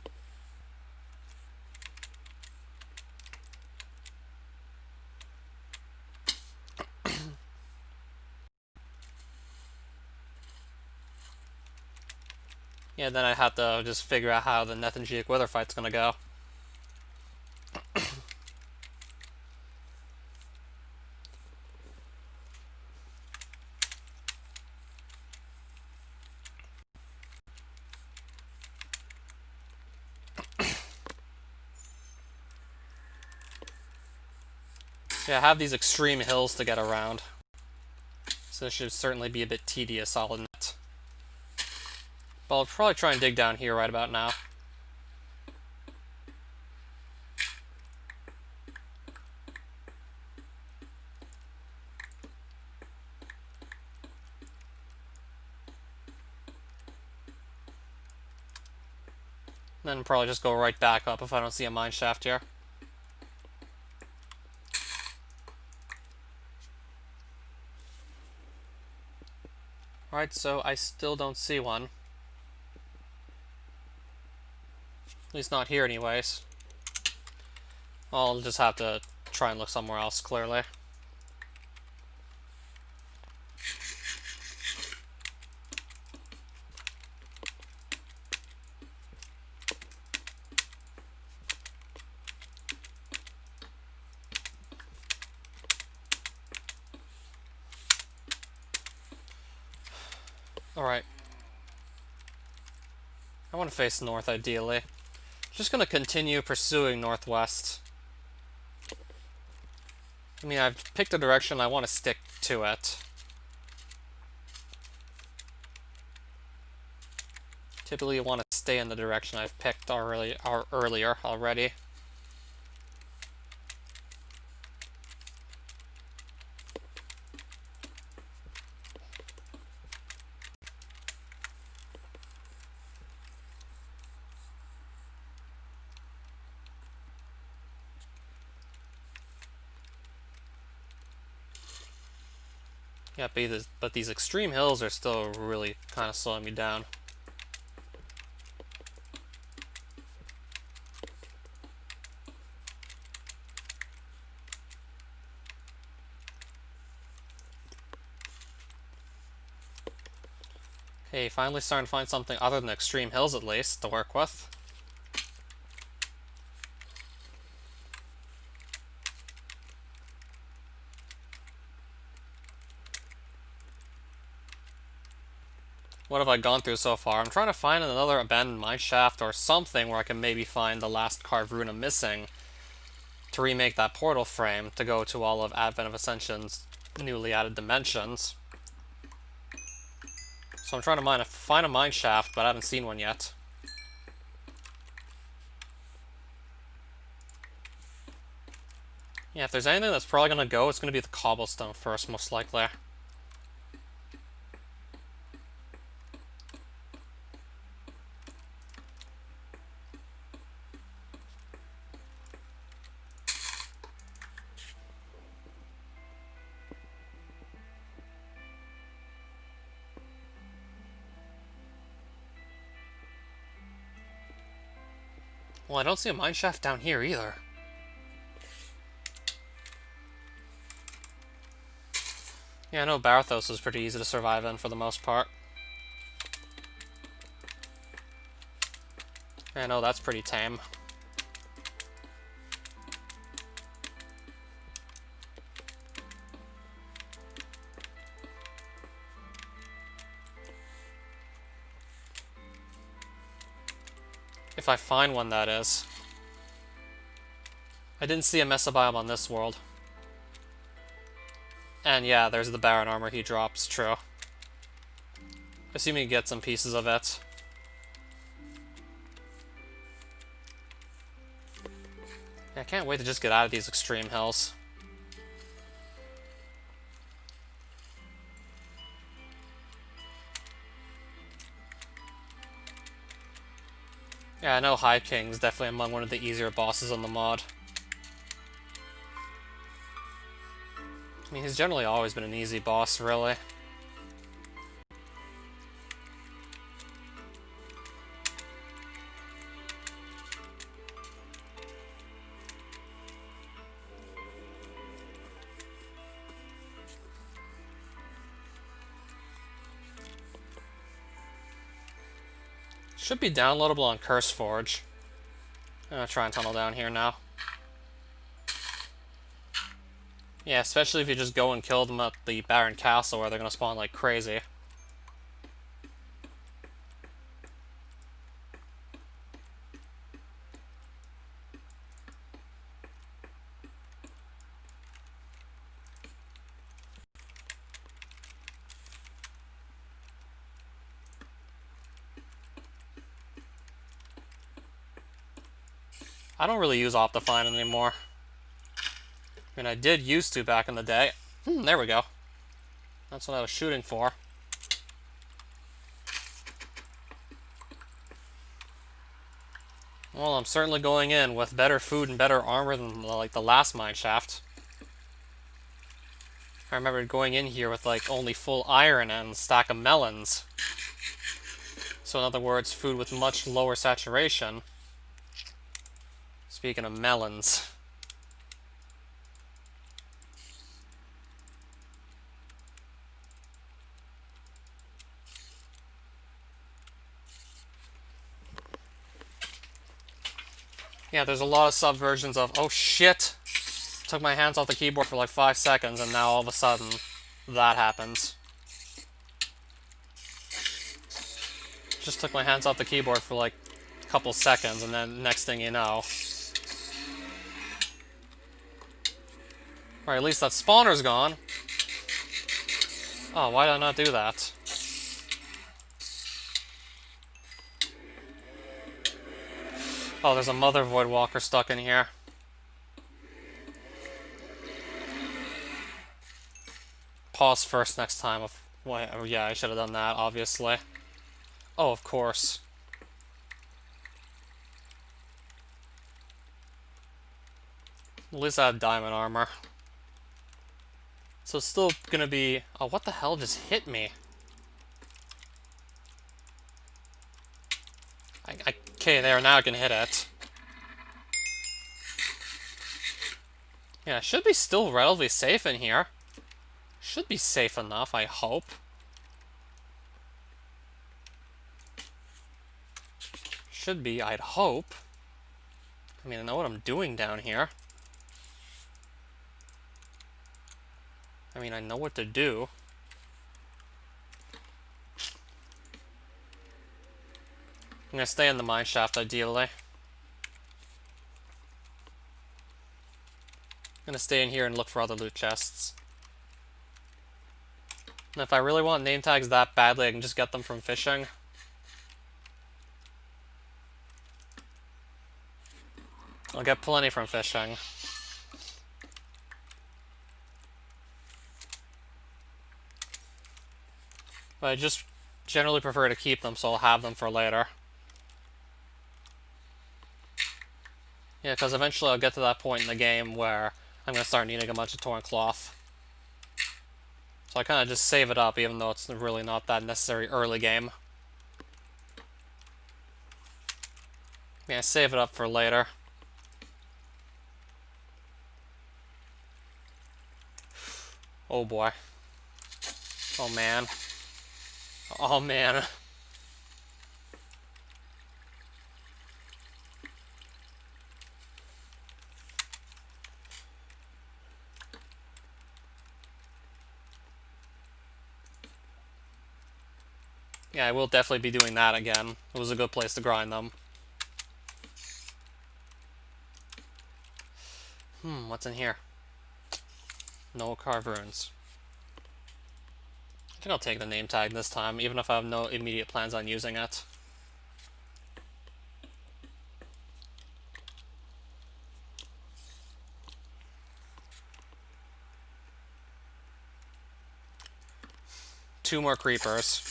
Yeah, then I have to just figure out how the Nethengiic Wither fight's gonna go. Yeah, I have these extreme hills to get around, so this should certainly be a bit tedious, I'll admit. But I'll probably try and dig down here right about now. Then probably just go right back up if I don't see a mine shaft here. Alright, so I still don't see one. At least not here anyways. I'll just have to try and look somewhere else, clearly. Alright. I want to face north, ideally. Just gonna continue pursuing northwest. I mean, I've picked a direction, I want to stick to it. Typically, you want to stay in the direction I've picked earlier already. Yeah, but these extreme hills are still really kind of slowing me down. Okay, finally starting to find something other than extreme hills at least to work with. What have I gone through so far? I'm trying to find another abandoned mineshaft or something where I can maybe find the last carved rune I'm missing to remake that portal frame to go to all of Advent of Ascension's newly added dimensions. So I'm trying to find a mineshaft, but I haven't seen one yet. Yeah, if there's anything that's probably going to go, it's going to be the cobblestone first, most likely. Well, I don't see a mineshaft down here either. Yeah, I know Barathos is pretty easy to survive in for the most part. I know that's pretty tame. If I find one, that is. I didn't see a mesobiome on this world. And yeah, there's the Baron armor he drops, true. Assuming you get some pieces of it. Yeah, I can't wait to just get out of these extreme hills. Yeah, I know High King's definitely among one of the easier bosses on the mod. I mean, he's generally always been an easy boss, really. Should be downloadable on CurseForge. I'm gonna try and tunnel down here now. Yeah, especially if you just go and kill them at the Baron Castle where they're gonna spawn like crazy. I don't really use Optifine anymore. I mean, I did used to back in the day. There we go. That's what I was shooting for. Well, I'm certainly going in with better food and better armor than like the last mineshaft. I remember going in here with like only full iron and a stack of melons. So in other words, food with much lower saturation. Speaking of melons. Yeah, there's a lot of subversions of, oh shit! Took my hands off the keyboard for like 5 seconds and now all of a sudden, that happens. Just took my hands off the keyboard for like a couple seconds and then next thing you know. Or at least that spawner's gone. Oh, why did I not do that? Oh, there's a Mother Void Walker stuck in here. Pause first next time. Well, yeah, I should have done that, obviously. Oh, of course. At least I have diamond armor. So it's still gonna be... Oh, what the hell just hit me? Okay, there, now I can hit it. Yeah, it should be still relatively safe in here. Should be safe enough, I hope. should be, I'd hope. I mean, I know what I'm doing down here. I mean, I know what to do. I'm gonna stay in the mine shaft, ideally. I'm gonna stay in here and look for other loot chests. And if I really want name tags that badly, I can just get them from fishing. I'll get plenty from fishing. But I just generally prefer to keep them, so I'll have them for later. Yeah, because eventually I'll get to that point in the game where I'm going to start needing a bunch of torn cloth. So I kind of just save it up, even though it's really not that necessary early game. Yeah, save it up for later. Oh boy. Oh man. Oh man. Yeah, I will definitely be doing that again. It was a good place to grind them. What's in here? No carved runes. I think I'll take the name tag this time, even if I have no immediate plans on using it. Two more creepers.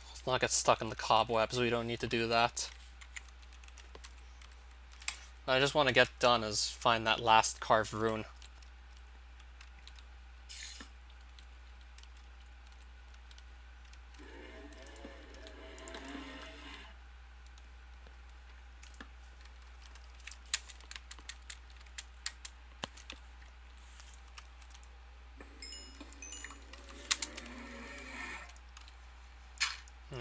Let's not get stuck in the cobwebs, we don't need to do that. What I just want to get done is find that last carved rune.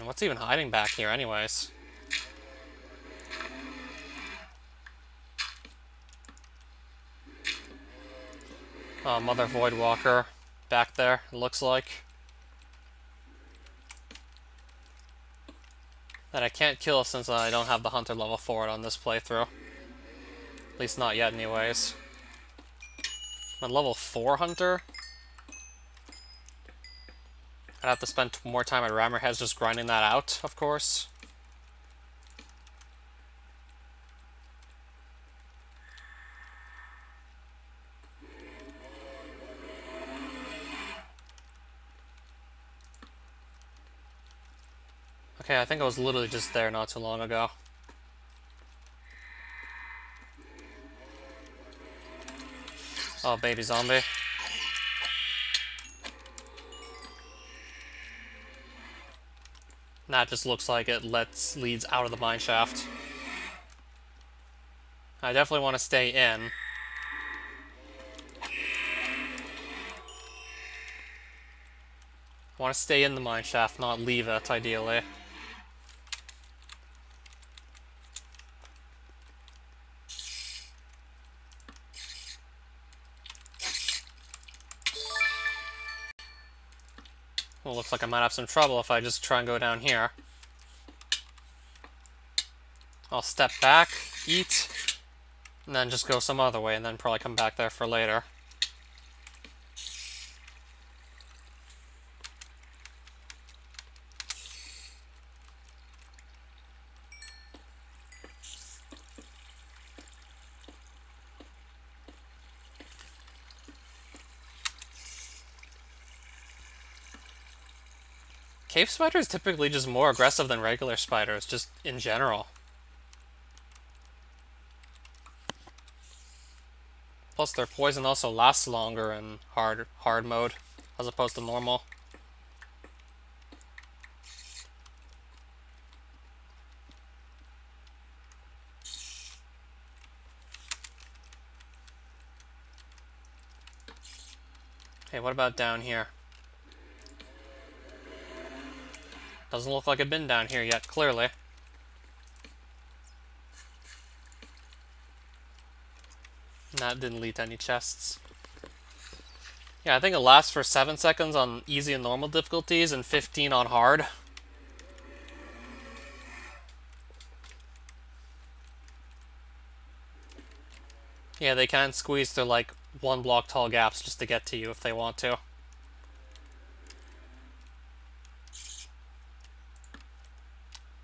What's even hiding back here anyways? Oh, Mother Voidwalker back there, it looks like. That I can't kill since I don't have the Hunter level 4 on this playthrough. At least not yet anyways. I'm level 4 Hunter? I'd have to spend more time at Rammerheads just grinding that out, of course. Okay, I think I was literally just there not too long ago. Oh, baby zombie. That just looks like it leads out of the mine shaft. I definitely want to stay in. I want to stay in the mine shaft, not leave it, ideally. Well, looks like I might have some trouble if I just try and go down here. I'll step back, eat, and then just go some other way, and then probably come back there for later. Cave spiders typically just more aggressive than regular spiders, just in general. Plus their poison also lasts longer in hard mode. as opposed to normal. Hey, what about down here? Doesn't look like I've been down here yet, clearly. And that didn't lead to any chests. Yeah, I think it lasts for 7 seconds on easy and normal difficulties and 15 on hard. Yeah, they can squeeze through like 1 block tall gaps just to get to you if they want to.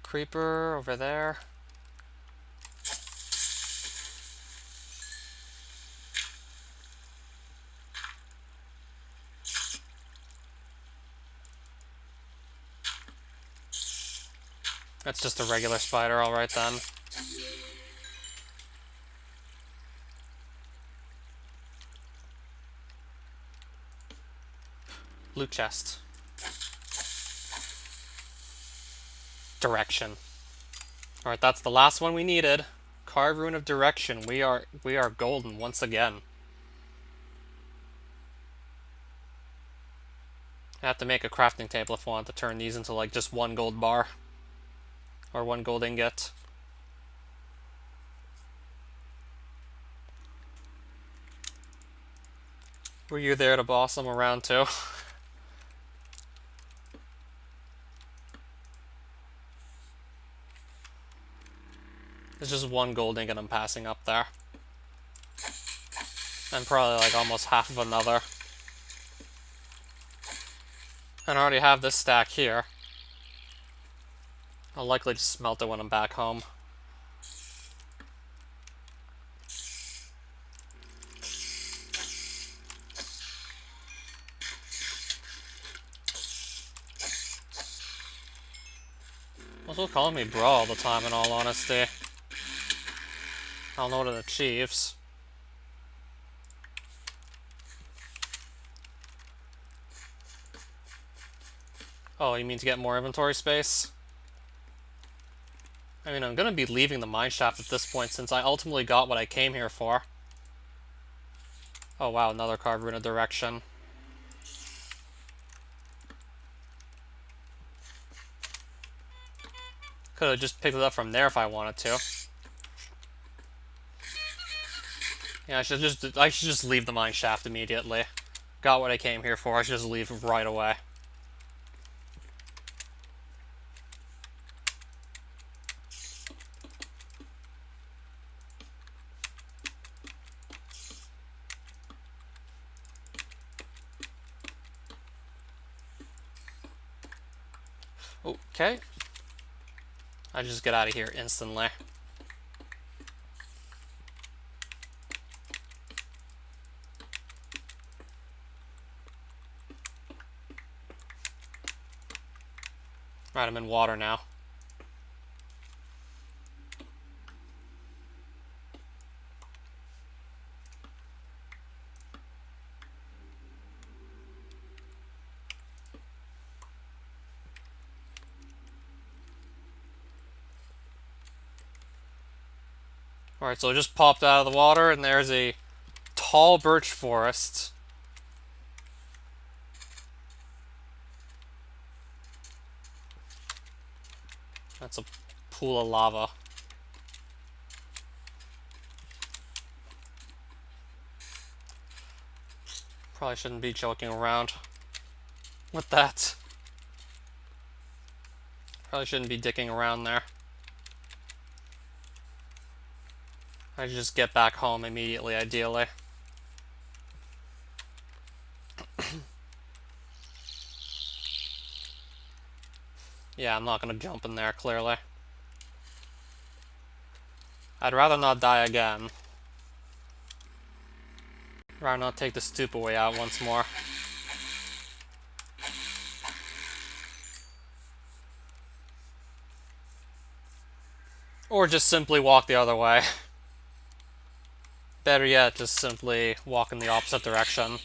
Creeper over there. That's just a regular spider, alright then. Loot chest. Direction. Alright, that's the last one we needed. Carved Rune of Direction. We are golden once again. I have to make a crafting table if I want to turn these into like just 1 gold bar. Or 1 gold ingot. Were you there to boss them around too? There's just 1 gold ingot I'm passing up there. And probably like almost half of another. And I already have this stack here. I'll likely just smelt it when I'm back home. Also calling me bro all the time, in all honesty. I don't know what it achieves. Oh, you mean to get more inventory space? I mean, I'm gonna be leaving the mineshaft at this point since I ultimately got what I came here for. Oh wow, another Carved Rune of Direction. Could have just picked it up from there if I wanted to. Yeah, I should just leave the mineshaft immediately. Got what I came here for, I should just leave right away. Okay. I just get out of here instantly. Right, I'm in water now. Alright, so it just popped out of the water, and there's a tall birch forest. That's a pool of lava. Probably shouldn't be joking around with that. Probably shouldn't be dicking around there. I should just get back home immediately, ideally. Yeah, I'm not gonna jump in there, clearly. I'd rather not die again. Rather not take the stupid way out once more. Or just simply walk the other way. Better yet, just simply walk in the opposite direction.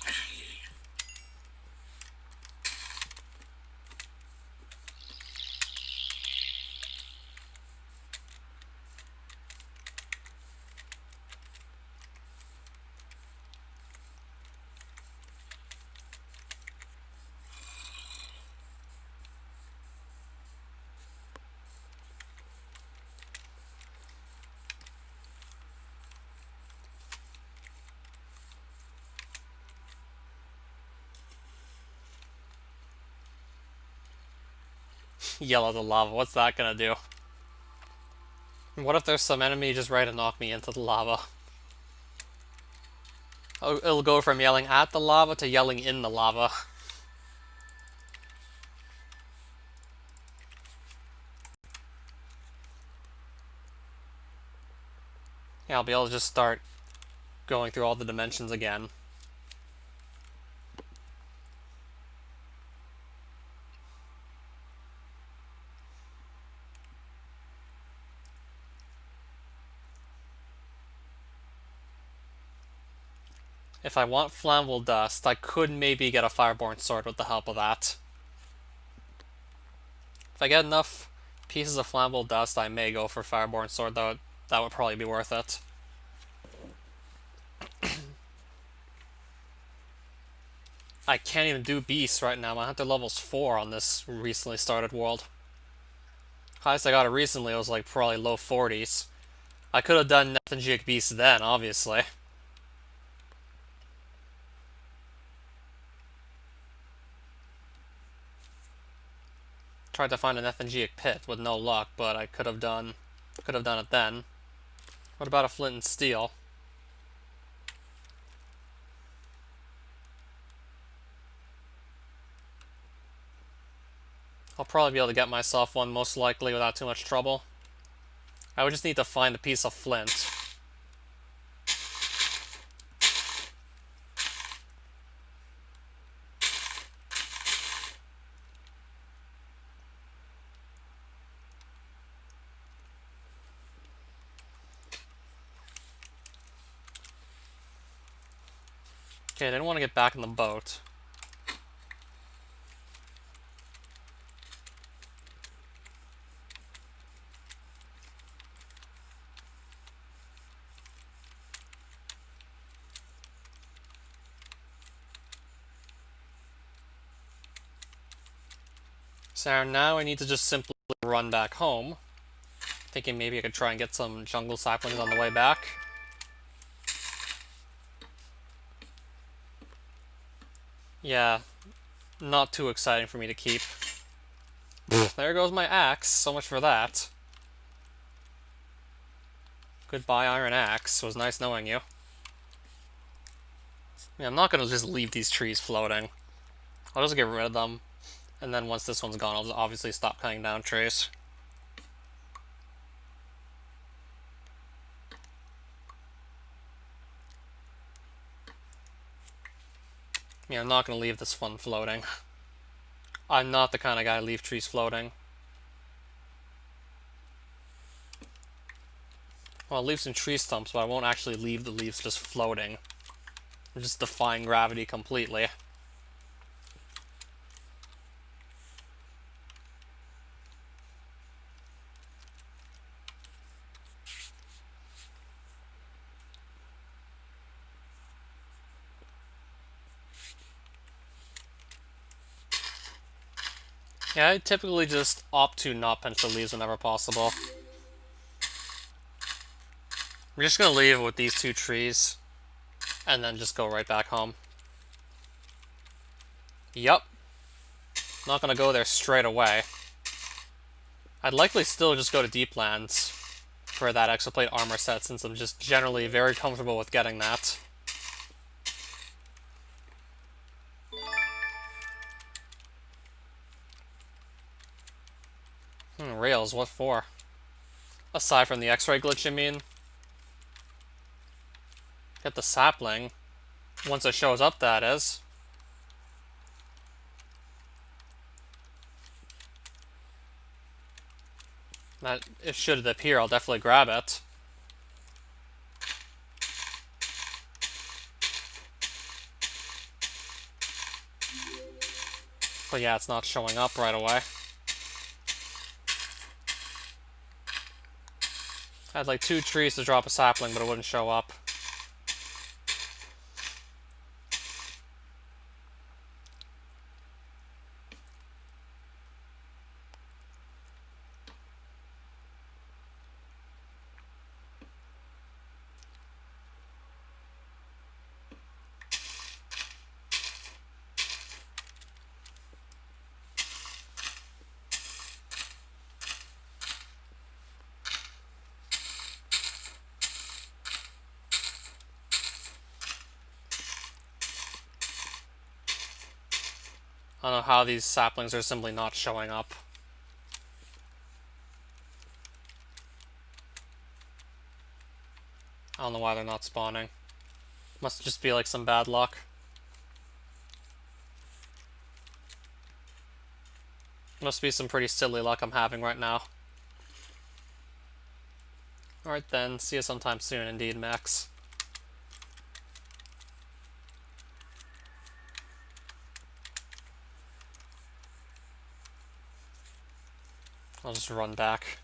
Yell at the lava. What's that gonna do? What if there's some enemy just ready to knock me into the lava? Oh, it'll go from yelling at the lava to yelling in the lava. Yeah, I'll be able to just start going through all the dimensions again. If I want flammable dust, I could maybe get a fireborn sword with the help of that. If I get enough pieces of flammable dust, I may go for fireborn sword, though. That would probably be worth it. I can't even do beasts right now. My hunter level's 4 on this recently started world. Highest I got it recently was like probably low 40s. I could have done Nethingic beasts then, obviously. Tried to find a Nethingic pit with no luck, but I could have done it then. What about a flint and steel? I'll probably be able to get myself one most likely without too much trouble. I would just need to find a piece of flint. Okay, I didn't want to get back in the boat. So now I need to just simply run back home. Thinking maybe I could try and get some jungle saplings on the way back. Yeah, not too exciting for me to keep. There goes my axe. So much for that. Goodbye, Iron Axe. It was nice knowing you. Yeah, I'm not gonna just leave these trees floating. I'll just get rid of them. And then once this one's gone, I'll just obviously stop cutting down trees. Yeah, I'm not gonna leave this one floating. I'm not the kind of guy to leave trees floating. Well, I'll leave some tree stumps, but I won't actually leave the leaves just floating. I'm just defying gravity completely. Yeah, I typically just opt to not pinch the leaves whenever possible. We're just gonna leave it with these two trees, and then just go right back home. Yup. Not gonna go there straight away. I'd likely still just go to Deeplands for that exoplate armor set, since I'm just generally very comfortable with getting that. Rails, what for? Aside from the X-ray glitch, you mean? Get the sapling. Once it shows up, that is. That, it should appear, I'll definitely grab it. But yeah, it's not showing up right away. I had like 2 trees to drop a sapling, but it wouldn't show up. I don't know how these saplings are simply not showing up. I don't know why they're not spawning. Must just be like some bad luck. Must be some pretty silly luck I'm having right now. Alright then, see you sometime soon indeed, Max. I'll just run back.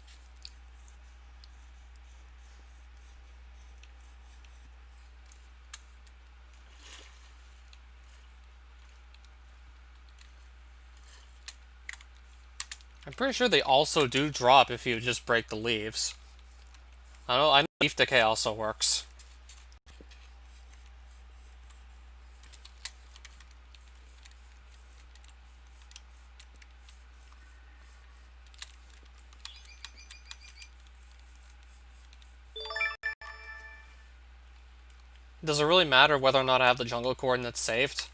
I'm pretty sure they also do drop if you just break the leaves. I know leaf decay also works. Does it really matter whether or not I have the jungle coordinates saved?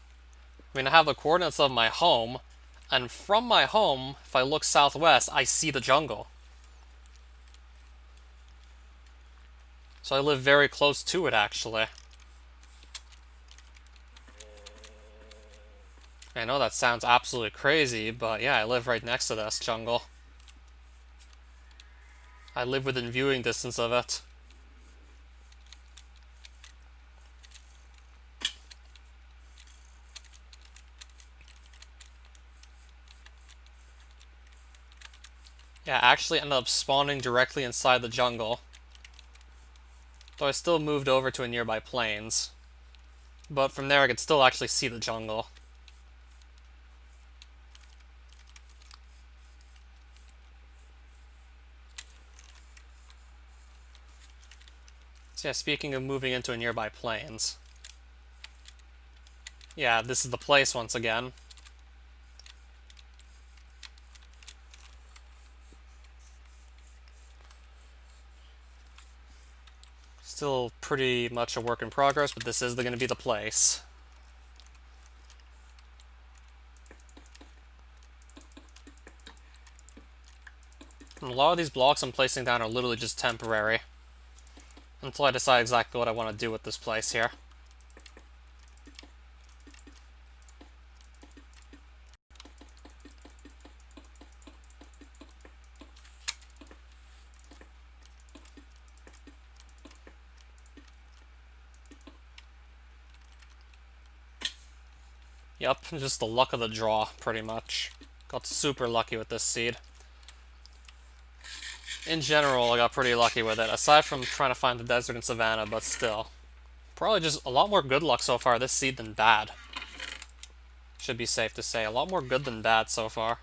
I mean, I have the coordinates of my home, and from my home, if I look southwest, I see the jungle. So I live very close to it, actually. I know that sounds absolutely crazy, but yeah, I live right next to this jungle. I live within viewing distance of it. Yeah, I actually ended up spawning directly inside the jungle. Though I still moved over to a nearby plains. But from there I could still actually see the jungle. So yeah, speaking of moving into a nearby plains. Yeah, this is the place once again. Still pretty much a work in progress, but this is going to be the place. And a lot of these blocks I'm placing down are literally just temporary. Until I decide exactly what I want to do with this place here. Yep, just the luck of the draw, pretty much. Got super lucky with this seed. In general, I got pretty lucky with it, aside from trying to find the desert and savanna, but still. Probably just a lot more good luck so far this seed than bad. Should be safe to say. A lot more good than bad so far.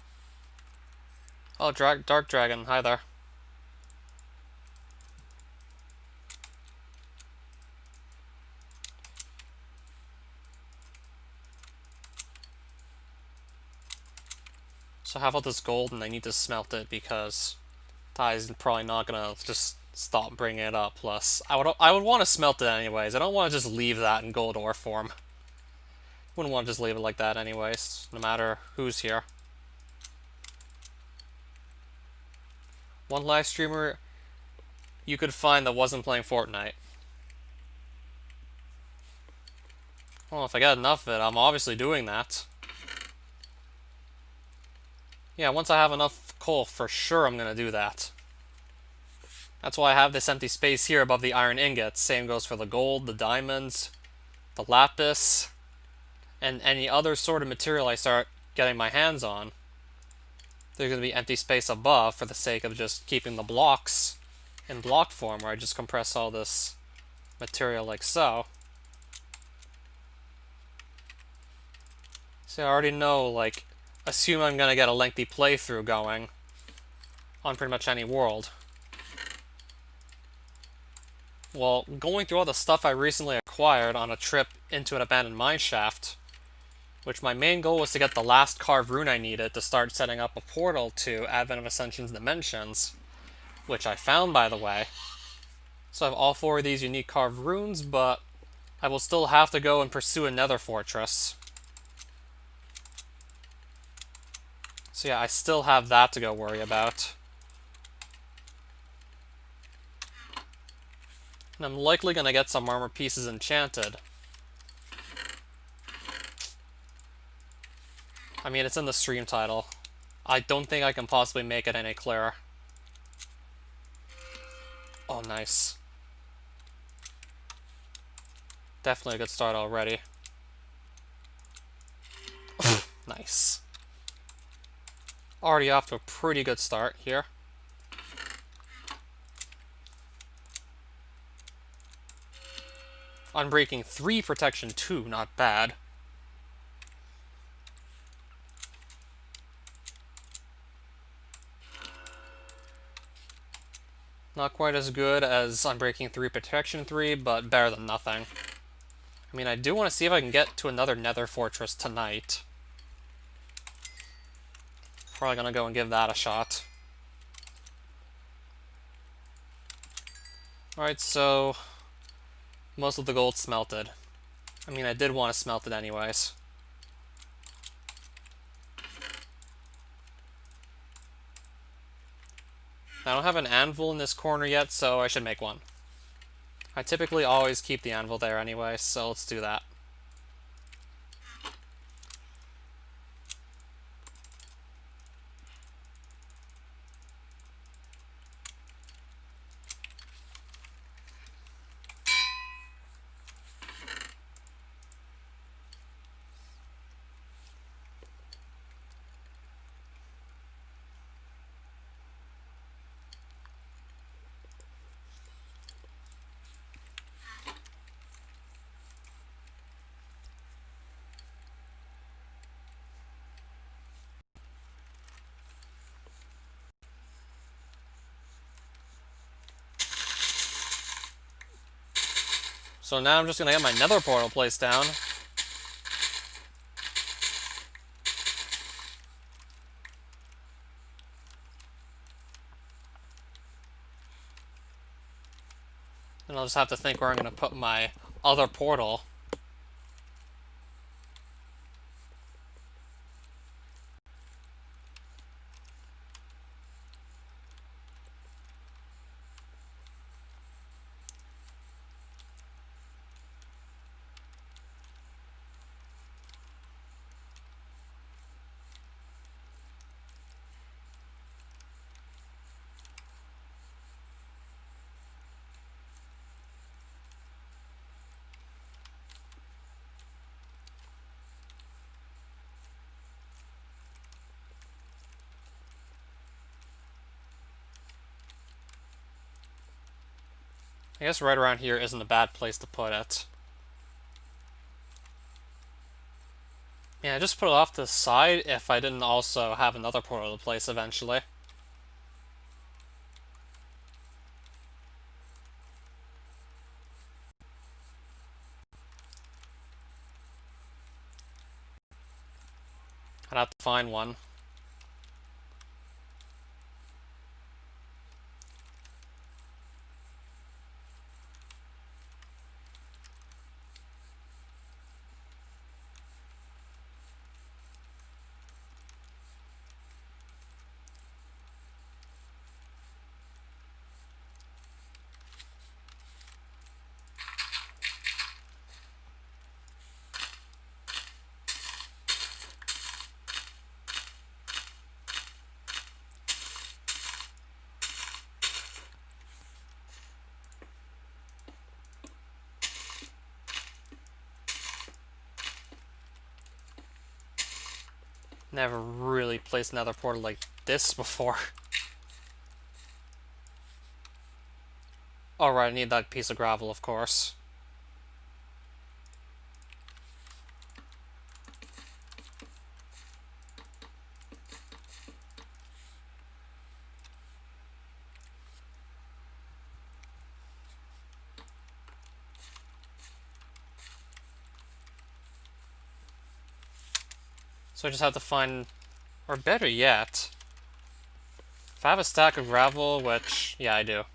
Oh, Dark Dragon, hi there. So how about this gold, and I need to smelt it because Ty's probably not gonna just stop bringing it up. Plus, I would want to smelt it anyways. I don't want to just leave that in gold ore form. Wouldn't want to just leave it like that anyways, no matter who's here. One live streamer you could find that wasn't playing Fortnite. Well, if I get enough of it, I'm obviously doing that. Yeah, once I have enough coal, for sure I'm gonna do that. That's why I have this empty space here above the iron ingots. Same goes for the gold, the diamonds, the lapis, and any other sort of material I start getting my hands on. There's gonna be empty space above for the sake of just keeping the blocks in block form, where I just compress all this material like so. So I already know, like, assume I'm gonna get a lengthy playthrough going on pretty much any world. Well, going through all the stuff I recently acquired on a trip into an abandoned mine shaft, which my main goal was to get the last carved rune I needed to start setting up a portal to Advent of Ascension's dimensions, which I found, by the way. So I have all 4 of these unique carved runes, but I will still have to go and pursue a nether fortress. So yeah, I still have that to go worry about. And I'm likely gonna get some armor pieces enchanted. I mean, it's in the stream title. I don't think I can possibly make it any clearer. Oh, nice. Definitely a good start already. Nice. Already off to a pretty good start here. Unbreaking 3, protection 2, not bad. Not quite as good as Unbreaking 3, protection 3, but better than nothing. I mean, I do want to see if I can get to another Nether Fortress tonight. Probably gonna go and give that a shot. Alright, so most of the gold smelted. I mean, I did want to smelt it anyways. I don't have an anvil in this corner yet, so I should make one. I typically always keep the anvil there anyway, so let's do that. So now I'm just gonna get my nether portal placed down. And I'll just have to think where I'm gonna put my other portal. I guess right around here isn't a bad place to put it. Yeah, I just put it off to the side if I didn't also have another portal to place eventually. I'd have to find one. Never really placed another portal like this before. Alright, I need that piece of gravel, of course. So I just have to find, or better yet, if I have a stack of gravel, which, yeah, I do.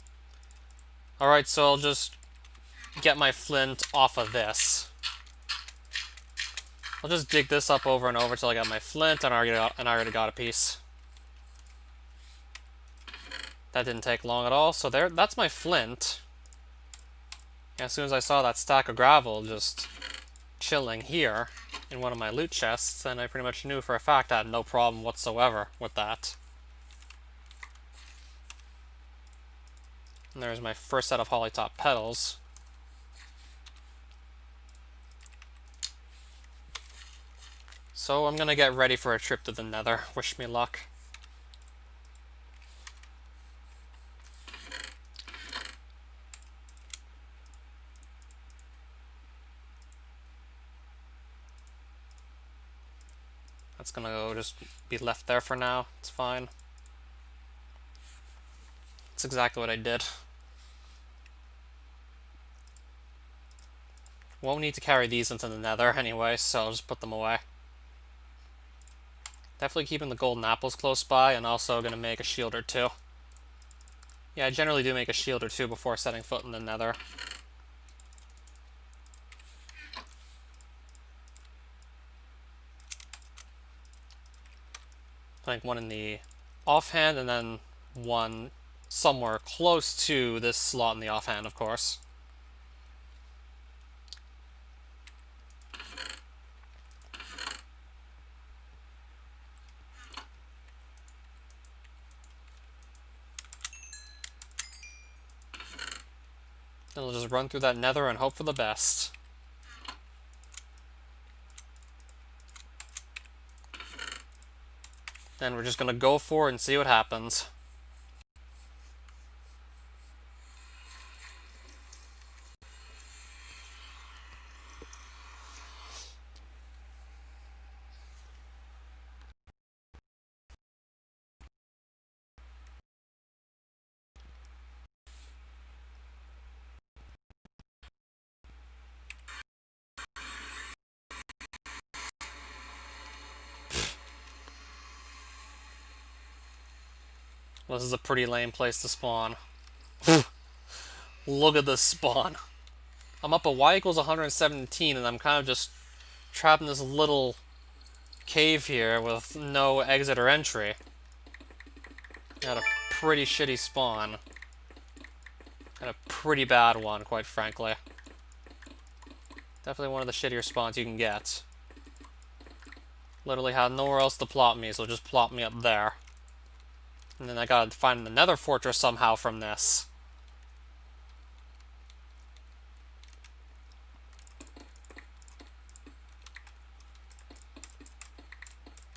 Alright, so I'll just get my flint off of this. I'll just dig this up over and over till I got my flint, and I already got a piece. That didn't take long at all, so that's my flint. And as soon as I saw that stack of gravel just chilling here in one of my loot chests, then I pretty much knew for a fact I had no problem whatsoever with that. And there's my first set of hollytop petals. So I'm gonna get ready for a trip to the Nether. Wish me luck. That's gonna go just be left there for now. It's fine. That's exactly what I did. Won't need to carry these into the Nether anyway, so I'll just put them away. Definitely keeping the golden apples close by, and also gonna make a shield or two. Yeah, I generally do make a shield or two before setting foot in the Nether. I think one in the offhand, and then one somewhere close to this slot in the offhand, of course. Then we'll just run through that Nether and hope for the best. Then we're just gonna go for it and see what happens. This is a pretty lame place to spawn. Look at this spawn. I'm up at y equals 117, and I'm kind of just trapped in this little cave here with no exit or entry. Got a pretty shitty spawn. And a pretty bad one, quite frankly. Definitely one of the shittier spawns you can get. Literally had nowhere else to plot me, so just plot me up there. And then I gotta find the Nether fortress somehow from this.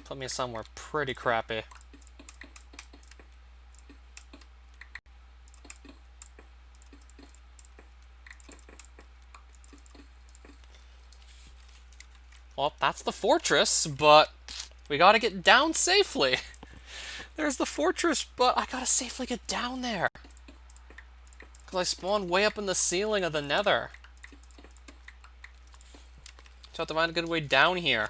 Put me somewhere pretty crappy. Well, that's the fortress, but we gotta get down safely. There's the fortress, but I gotta safely get down there. Because I spawned way up in the ceiling of the Nether. So I have to find a good way down here.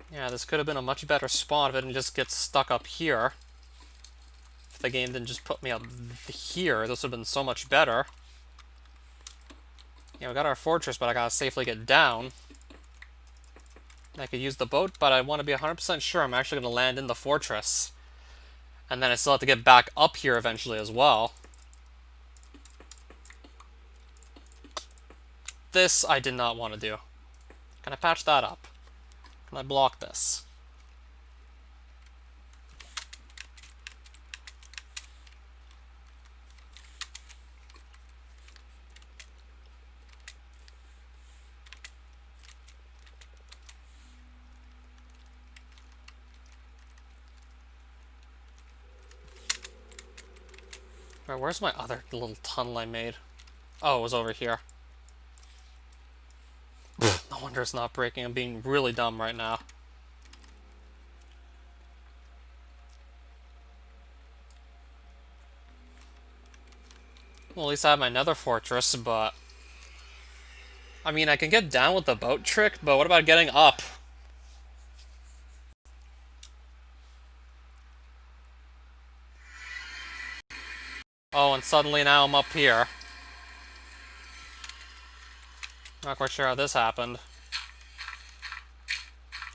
Yeah, this could have been a much better spawn if it didn't just get stuck up here. If the game didn't just put me up here, this would have been so much better. Yeah, we got our fortress, but I gotta safely get down. I could use the boat, but I want to be 100% sure I'm actually going to land in the fortress. And then I still have to get back up here eventually as well. This I did not want to do. Can I patch that up? Can I block this? Alright, where's my other little tunnel I made? Oh, it was over here. No wonder it's not breaking. I'm being really dumb right now. Well, at least I have my Nether fortress, but... I mean, I can get down with the boat trick, but what about getting up? Oh, and suddenly now I'm up here. Not quite sure how this happened.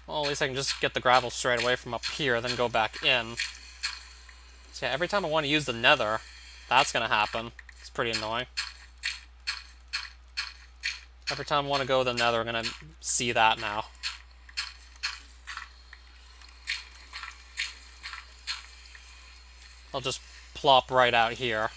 Well, at least I can just get the gravel straight away from up here, then go back in. So yeah, every time I want to use the nether, that's gonna happen. It's pretty annoying. Every time I want to go to the nether, I'm gonna see that now. I'll just plop right out here.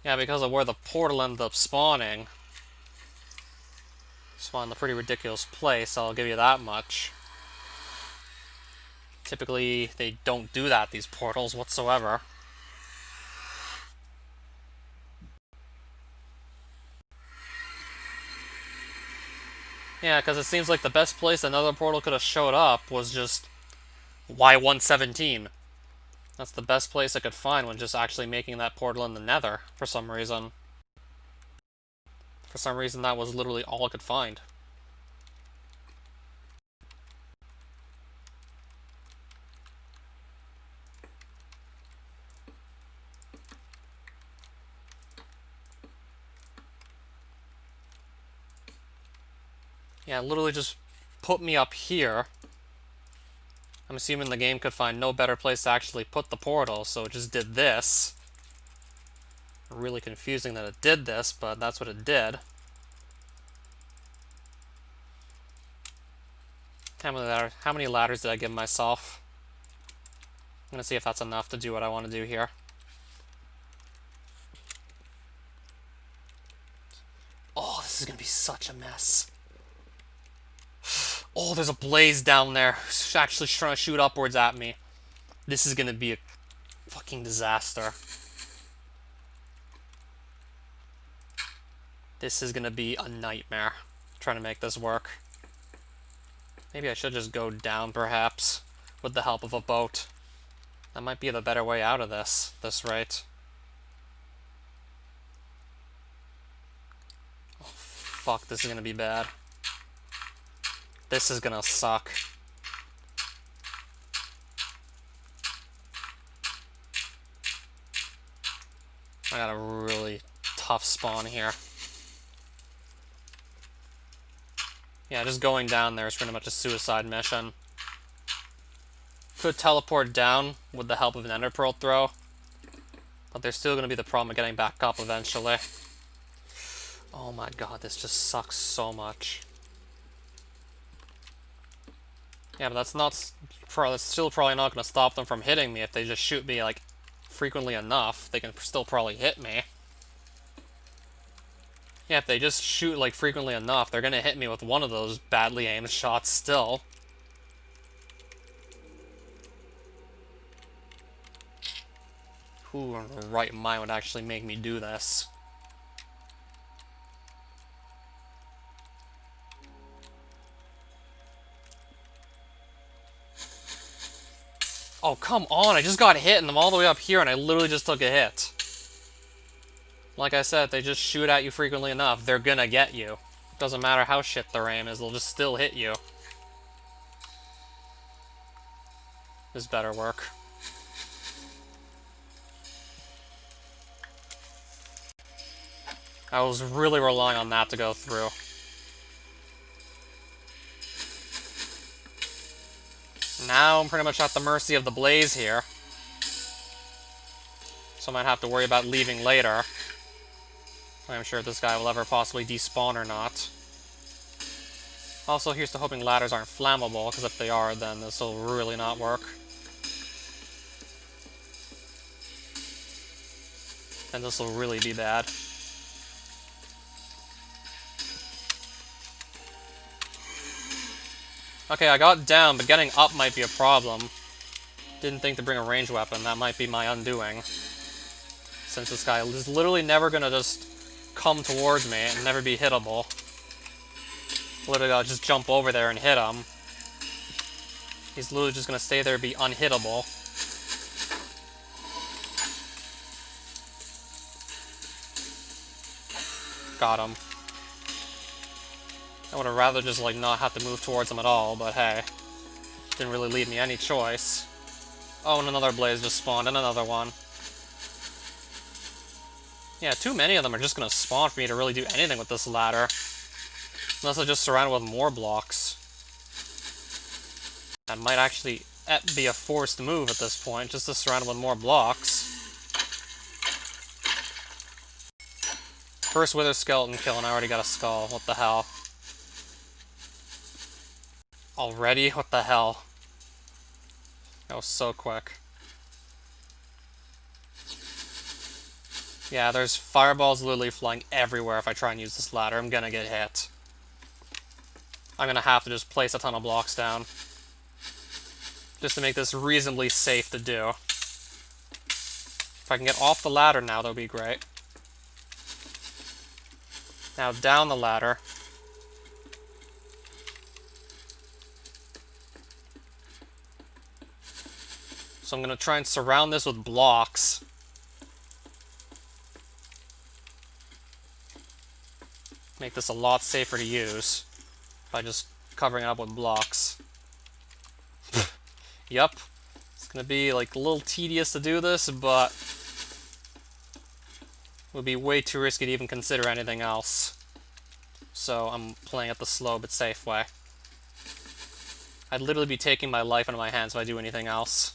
Yeah, because of where the portal ended up spawning. Spawned in a pretty ridiculous place, I'll give you that much. Typically, they don't do that, these portals, whatsoever. Yeah, because it seems like the best place another portal could have showed up was just Y117. That's the best place I could find when just actually making that portal in the nether, for some reason. For some reason, that was literally all I could find. Yeah, literally just put me up here. I'm assuming the game could find no better place to actually put the portal, so it just did this. Really confusing that it did this, but that's what it did. How many ladders did I give myself? I'm gonna see if that's enough to do what I want to do here. Oh, this is gonna be such a mess. Oh, there's a blaze down there. It's actually trying to shoot upwards at me. This is gonna be a fucking disaster. This is gonna be a nightmare, trying to make this work. Maybe I should just go down, perhaps, with the help of a boat. That might be the better way out of this rate. Oh, fuck, this is gonna be bad. This is gonna suck. I got a really tough spawn here. Yeah, just going down there is pretty much a suicide mission. Could teleport down with the help of an ender pearl throw, but there's still going to be the problem of getting back up eventually. Oh my god, this just sucks so much. Yeah, but that's still probably not going to stop them from hitting me if they just shoot me, like, frequently enough. They can still probably hit me. Yeah, if they just shoot, like, frequently enough, they're going to hit me with one of those badly aimed shots still. Who in the right mind would actually make me do this? Oh, come on, I just got hit and I'm all the way up here and I literally just took a hit. Like I said, they just shoot at you frequently enough, they're gonna get you. Doesn't matter how shit their aim is, they'll just still hit you. This better work. I was really relying on that to go through. Now I'm pretty much at the mercy of the blaze here. So I might have to worry about leaving later. I'm sure if this guy will ever possibly despawn or not. Also, here's to hoping ladders aren't flammable, because if they are, then this will really not work. And this will really be bad. Okay, I got down, but getting up might be a problem. Didn't think to bring a ranged weapon. That might be my undoing. Since this guy is literally never gonna just come towards me and never be hittable. Literally gotta just jump over there and hit him. He's literally just gonna stay there and be unhittable. Got him. I would have rather just, like, not have to move towards him at all, but hey. Didn't really leave me any choice. Oh, and another blaze just spawned, and another one. Yeah, too many of them are just gonna spawn for me to really do anything with this ladder. Unless I just surround it with more blocks. That might actually be a forced move at this point, just to surround it with more blocks. First wither skeleton kill, and I already got a skull. What the hell? Already? What the hell? That was so quick. Yeah, there's fireballs literally flying everywhere if I try and use this ladder. I'm gonna get hit. I'm gonna have to just place a ton of blocks down. Just to make this reasonably safe to do. If I can get off the ladder now, that would be great. Now down the ladder. So I'm gonna try and surround this with blocks. Make this a lot safer to use by just covering it up with blocks. Yep. It's gonna be like a little tedious to do this, but would be way too risky to even consider anything else. So I'm playing it the slow but safe way. I'd literally be taking my life into my hands if I do anything else.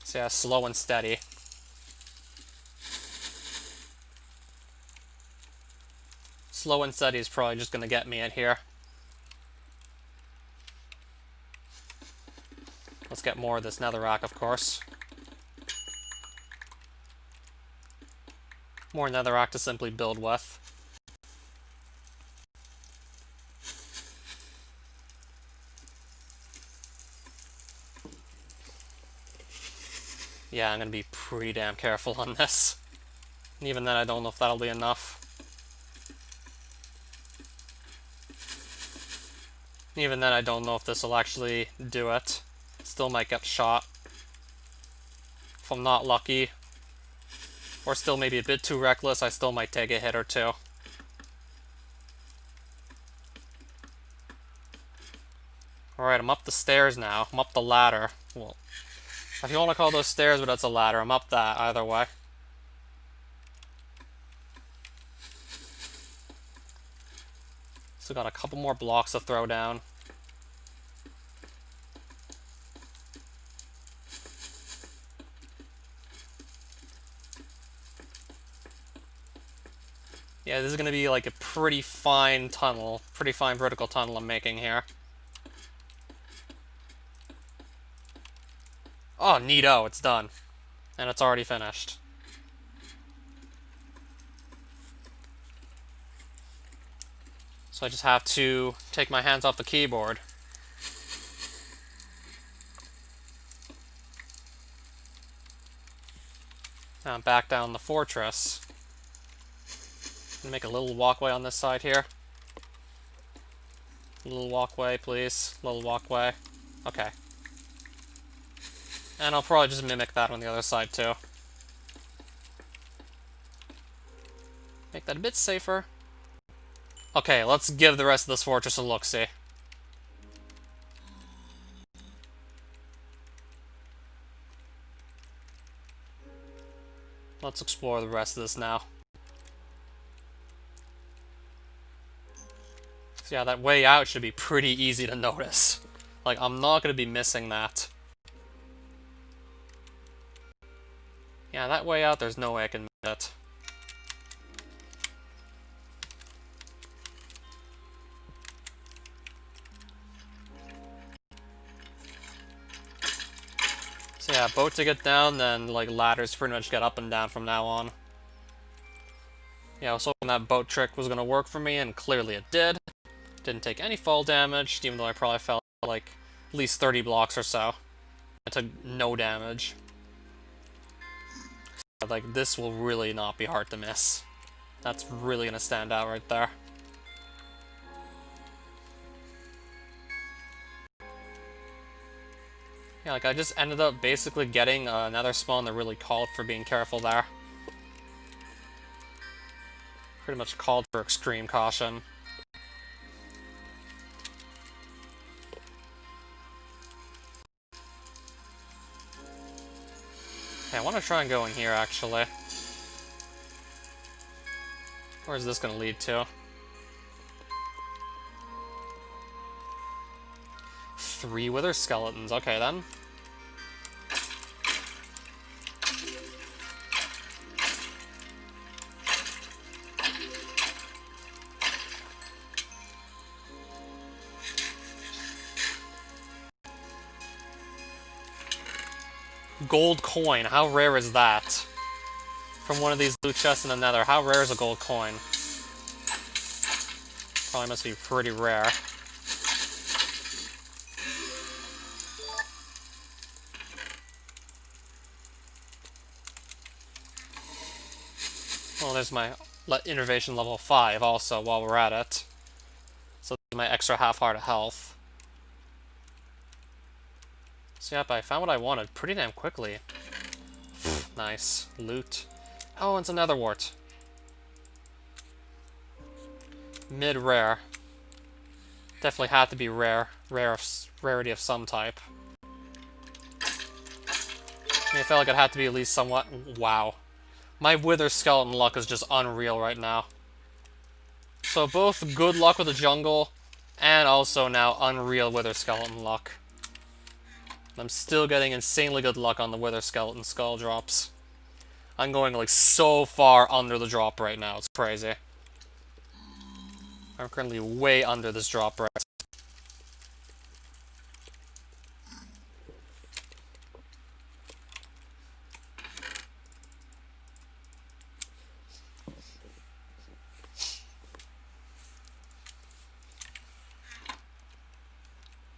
So yeah, slow and steady. Slow and steady is probably just gonna get me in here. Let's get more of this netherrack, of course. More netherrack to simply build with. Yeah, I'm gonna be pretty damn careful on this. And even then, I don't know if that'll be enough. Even then, I don't know if this will actually do it. Still might get shot. If I'm not lucky. Or still maybe a bit too reckless, I still might take a hit or two. Alright, I'm up the stairs now. I'm up the ladder. Well, if you want to call those stairs, but that's a ladder, I'm up that either way. Still got a couple more blocks to throw down. Yeah, this is going to be like a pretty fine tunnel, pretty fine vertical tunnel I'm making here. Oh, neato, it's done. And it's already finished. So I just have to take my hands off the keyboard. Now I'm back down the fortress. Make a little walkway on this side here. A little walkway, please. Little walkway. Okay. And I'll probably just mimic that on the other side, too. Make that a bit safer. Okay, let's give the rest of this fortress a look-see. Let's explore the rest of this now. So yeah, that way out should be pretty easy to notice. Like, I'm not going to be missing that. Yeah, that way out, there's no way I can miss it. So yeah, boat to get down, then like ladders pretty much get up and down from now on. Yeah, I was hoping that boat trick was going to work for me, and clearly it did. Didn't take any fall damage, even though I probably fell like at least 30 blocks or so. I took no damage. So, like, this will really not be hard to miss. That's really gonna stand out right there. Yeah, like, I just ended up basically getting another spawn that really called for being careful there. Pretty much called for extreme caution. Okay, I want to try and go in here, actually. Where is this going to lead to? 3 wither skeletons. Okay, then. Gold coin. How rare is that? From one of these loot chests in the nether. How rare is a gold coin? Probably must be pretty rare. Well, there's my innovation level 5 also while we're at it. So this is my extra half heart of health. So yep, I found what I wanted pretty damn quickly. Nice. Loot. Oh, it's another wart. Mid-rare. Definitely had to be rare. Rarity of some type. I felt like it had to be at least somewhat... Wow. My wither skeleton luck is just unreal right now. So both good luck with the jungle, and also now unreal wither skeleton luck. I'm still getting insanely good luck on the wither skeleton skull drops. I'm going like so far under the drop right now, it's crazy. I'm currently way under this drop rate.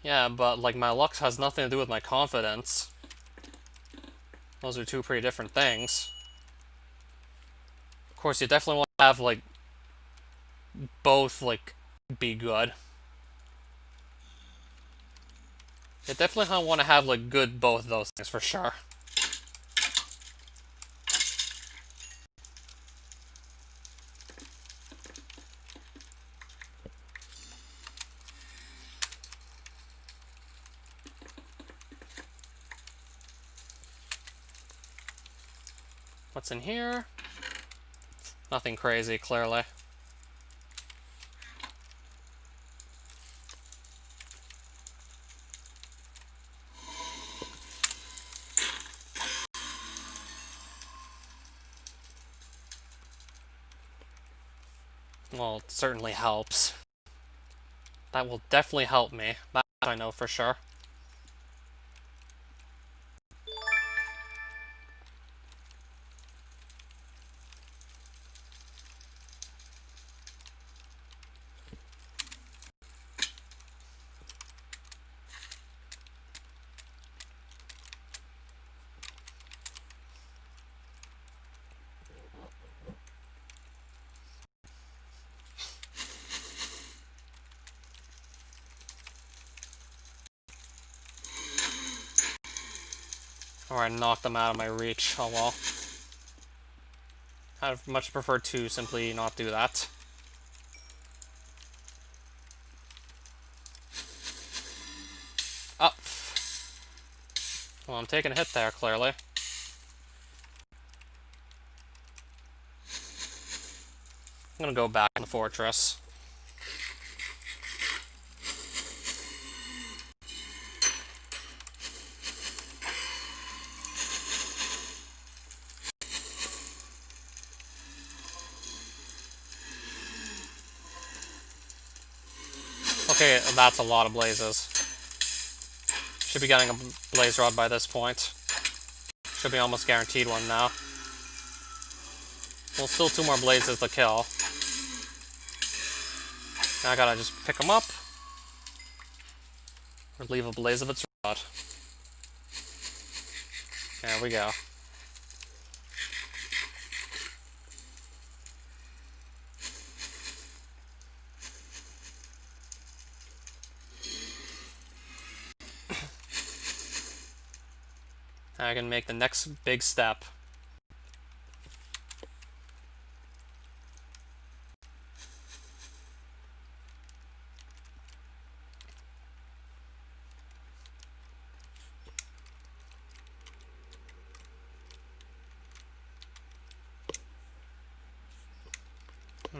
Yeah, but like my luck has nothing to do with my confidence. Those are two pretty different things. Of course, you definitely want to have like both like be good. You definitely want to have like good both of those things for sure. What's in here? Nothing crazy, clearly. Well, it certainly helps. That will definitely help me. That I know for sure. Or I knocked them out of my reach. Oh well. I'd much prefer to simply not do that. Up. Well, I'm taking a hit there, clearly. I'm gonna go back in the fortress. Okay, that's a lot of blazes. Should be getting a blaze rod by this point. Should be almost guaranteed one now. Well, still 2 more blazes to kill. Now I gotta just pick them up. Relieve a blaze of its rod. There we go. I can make the next big step.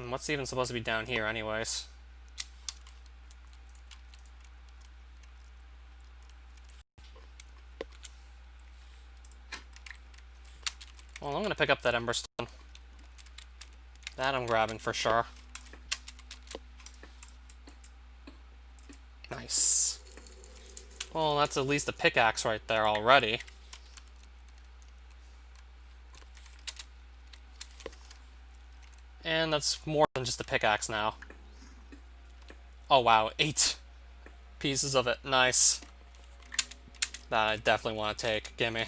What's even supposed to be down here anyways? Well, I'm gonna pick up that emberstone. That I'm grabbing for sure. Nice. Well, that's at least a pickaxe right there already. And that's more than just a pickaxe now. Oh wow, 8 pieces of it. Nice. That I definitely want to take. Gimme.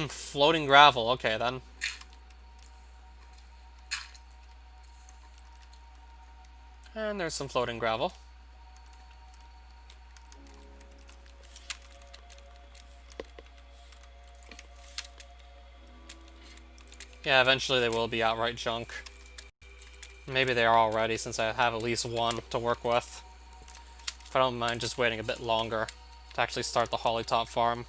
Floating gravel. Okay, then. And there's some floating gravel. Yeah, eventually they will be outright junk. Maybe they are already, since I have at least one to work with. If I don't mind just waiting a bit longer to actually start the Hollytop farm.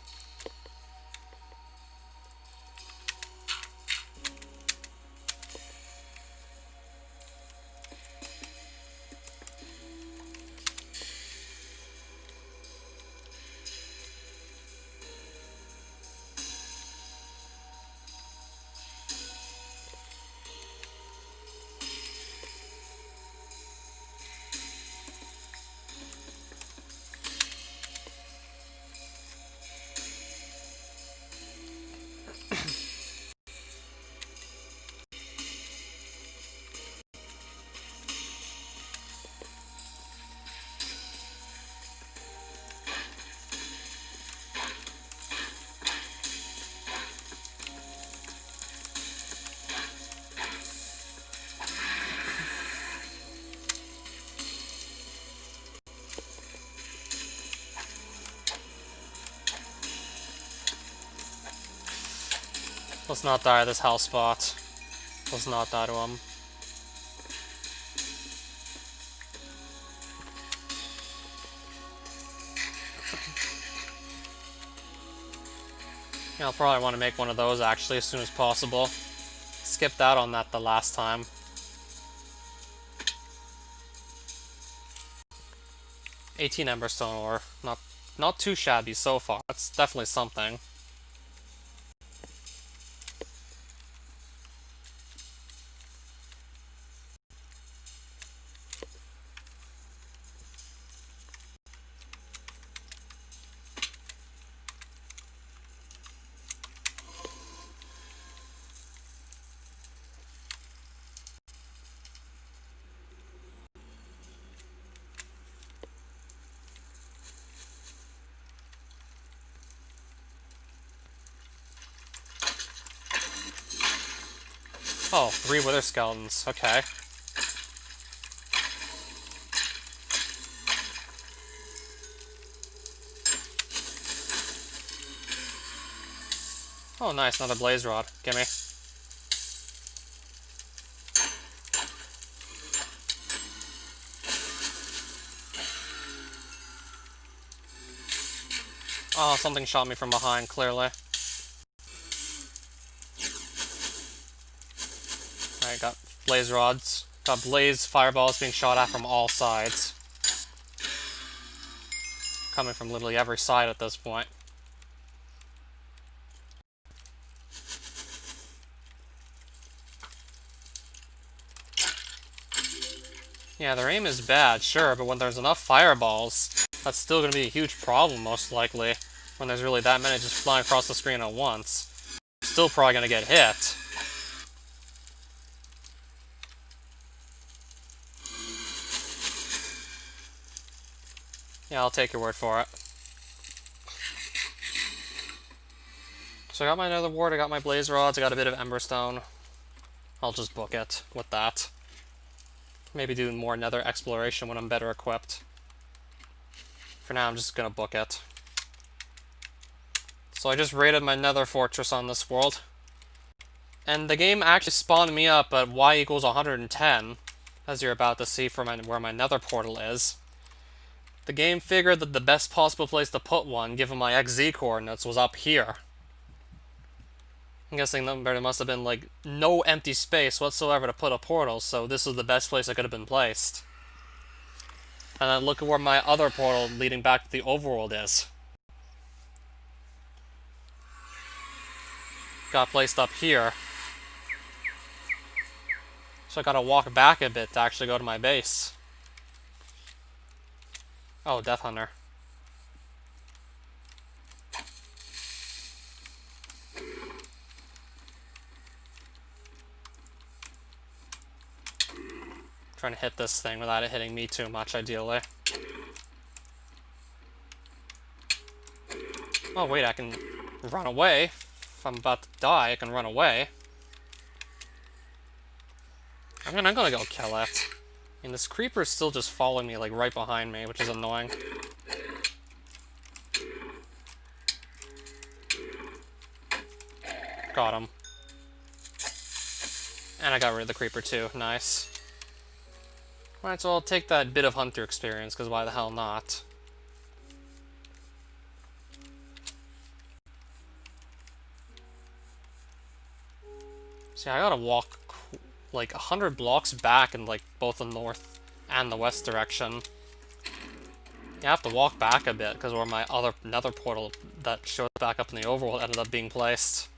Let's not die at this house spot. Let's not die to him. Yeah, I'll probably want to make one of those actually as soon as possible. Skipped out on that the last time. $18 emberstone ore. Not too shabby so far. That's definitely something. Oh, 3 wither skeletons. Okay. Oh, nice. Another blaze rod. Gimme. Oh, something shot me from behind, clearly. Alright, got blaze rods. Got blaze fireballs being shot at from all sides. Coming from literally every side at this point. Yeah, their aim is bad, sure, but when there's enough fireballs, that's still going to be a huge problem, most likely. When there's really that many just flying across the screen at once. Still probably going to get hit. Yeah, I'll take your word for it. So I got my nether wart, I got my blaze rods, I got a bit of emberstone. I'll just book it with that. Maybe do more nether exploration when I'm better equipped. For now, I'm just gonna book it. So I just raided my nether fortress on this world. And the game actually spawned me up at y equals 110, as you're about to see for where my nether portal is. The game figured that the best possible place to put one, given my XZ coordinates, was up here. I'm guessing there must have been, like, no empty space whatsoever to put a portal, so this was the best place it could have been placed. And then look at where my other portal leading back to the overworld is. Got placed up here. So I gotta walk back a bit to actually go to my base. Oh, Death Hunter. Trying to hit this thing without it hitting me too much, ideally. Oh, wait, I can run away. If I'm about to die, I can run away. I'm gonna go kill it. And this creeper's still just following me, like, right behind me, which is annoying. Got him. And I got rid of the creeper, too. Nice. Alright, so I'll take that bit of hunter experience, because why the hell not? See, I gotta walk, like, 100 blocks back in, like, both the north and the west direction. You have to walk back a bit, because where my other nether portal that showed back up in the overworld ended up being placed.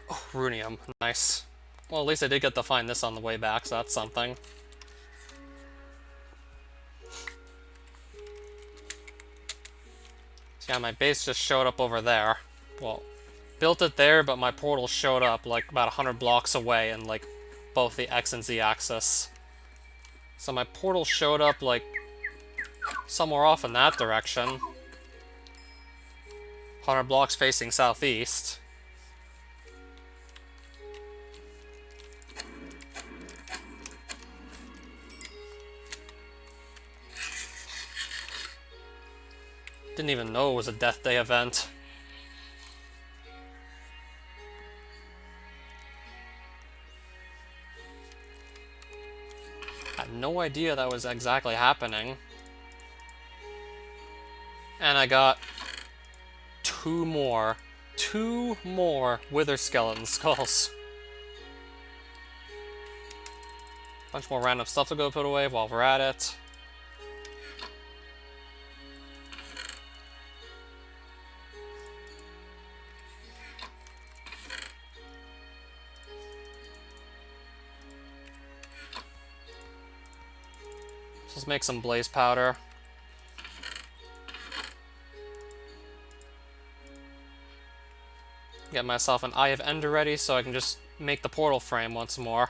Oh, runium. Nice. Well, at least I did get to find this on the way back, so that's something. So yeah, my base just showed up over there. Well, built it there, but my portal showed up, like, about 100 blocks away in, like, both the X and Z axis. So my portal showed up, like, somewhere off in that direction. 100 blocks facing southeast. Didn't even know it was a Death Day event. Had no idea that was exactly happening. And I got two more Wither Skeleton Skulls. Bunch more random stuff to go put away while we're at it. Let's make some blaze powder. Get myself an Eye of Ender ready so I can just make the portal frame once more.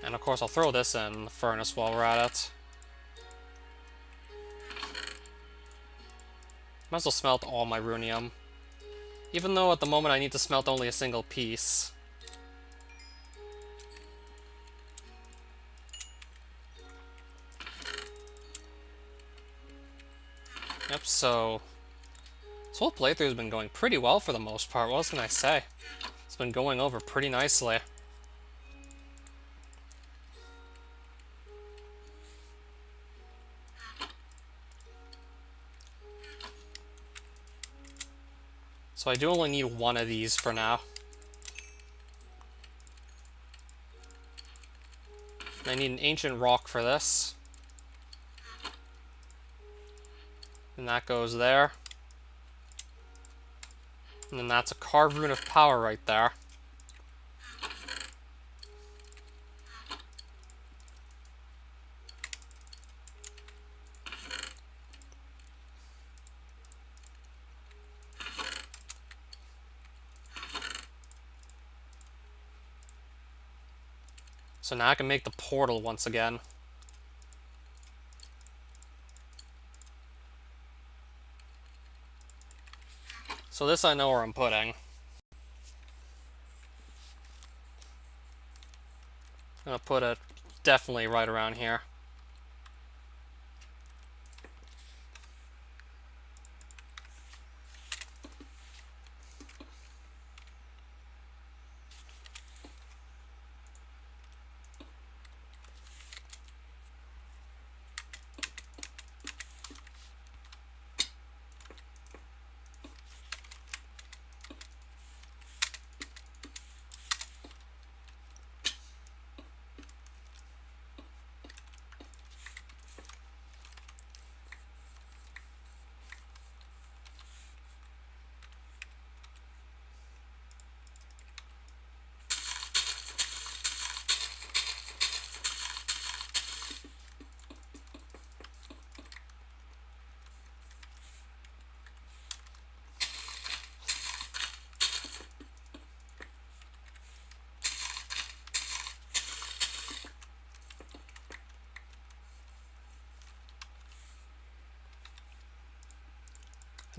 And of course I'll throw this in the furnace while we're at it. Might as well smelt all my runium. Even though at the moment I need to smelt only a single piece. Yep, so this whole playthrough has been going pretty well for the most part. What else can I say? It's been going over pretty nicely. So I do only need one of these for now. I need an ancient rock for this. And that goes there. And then that's a carved rune of power right there. So now I can make the portal once again. So this I know where I'm putting. I'm gonna put it definitely right around here.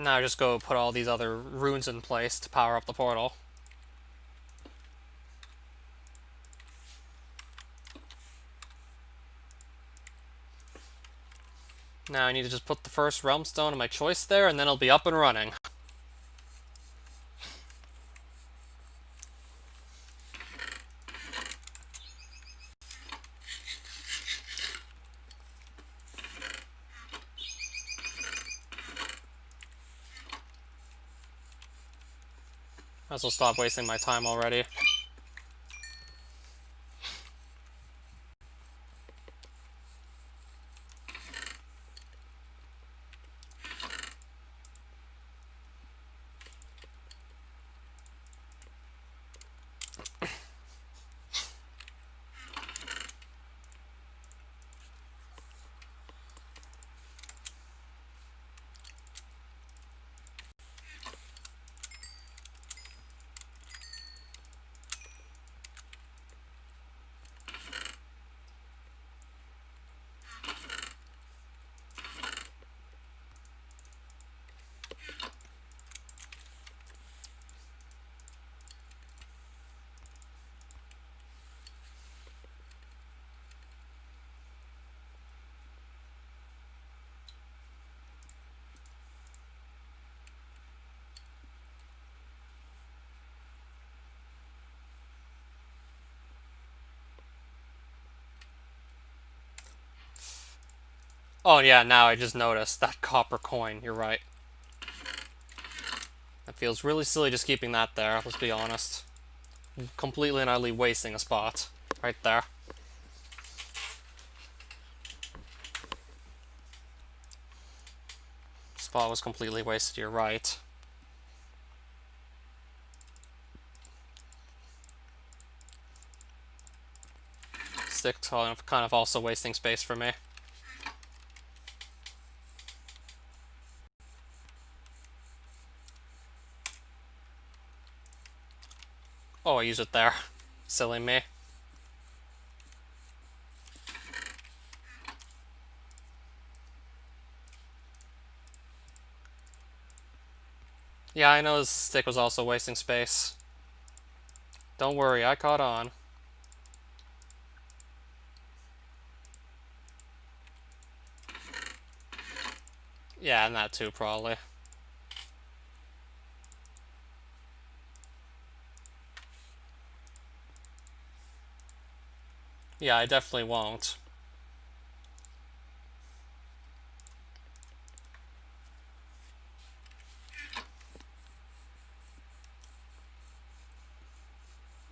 Now I just go put all these other runes in place to power up the portal. Now I need to just put the first realm stone of my choice there, and then it'll be up and running. Might as well stop wasting my time already. Oh yeah, now I just noticed that copper coin, you're right. That feels really silly just keeping that there, let's be honest. Completely and utterly wasting a spot. Right there. Spot was completely wasted, you're right. Stick's kind of also wasting space for me. Oh, I use it there. Silly me. Yeah, I know this stick was also wasting space. Don't worry, I caught on. Yeah, and that too, probably. Yeah, I definitely won't.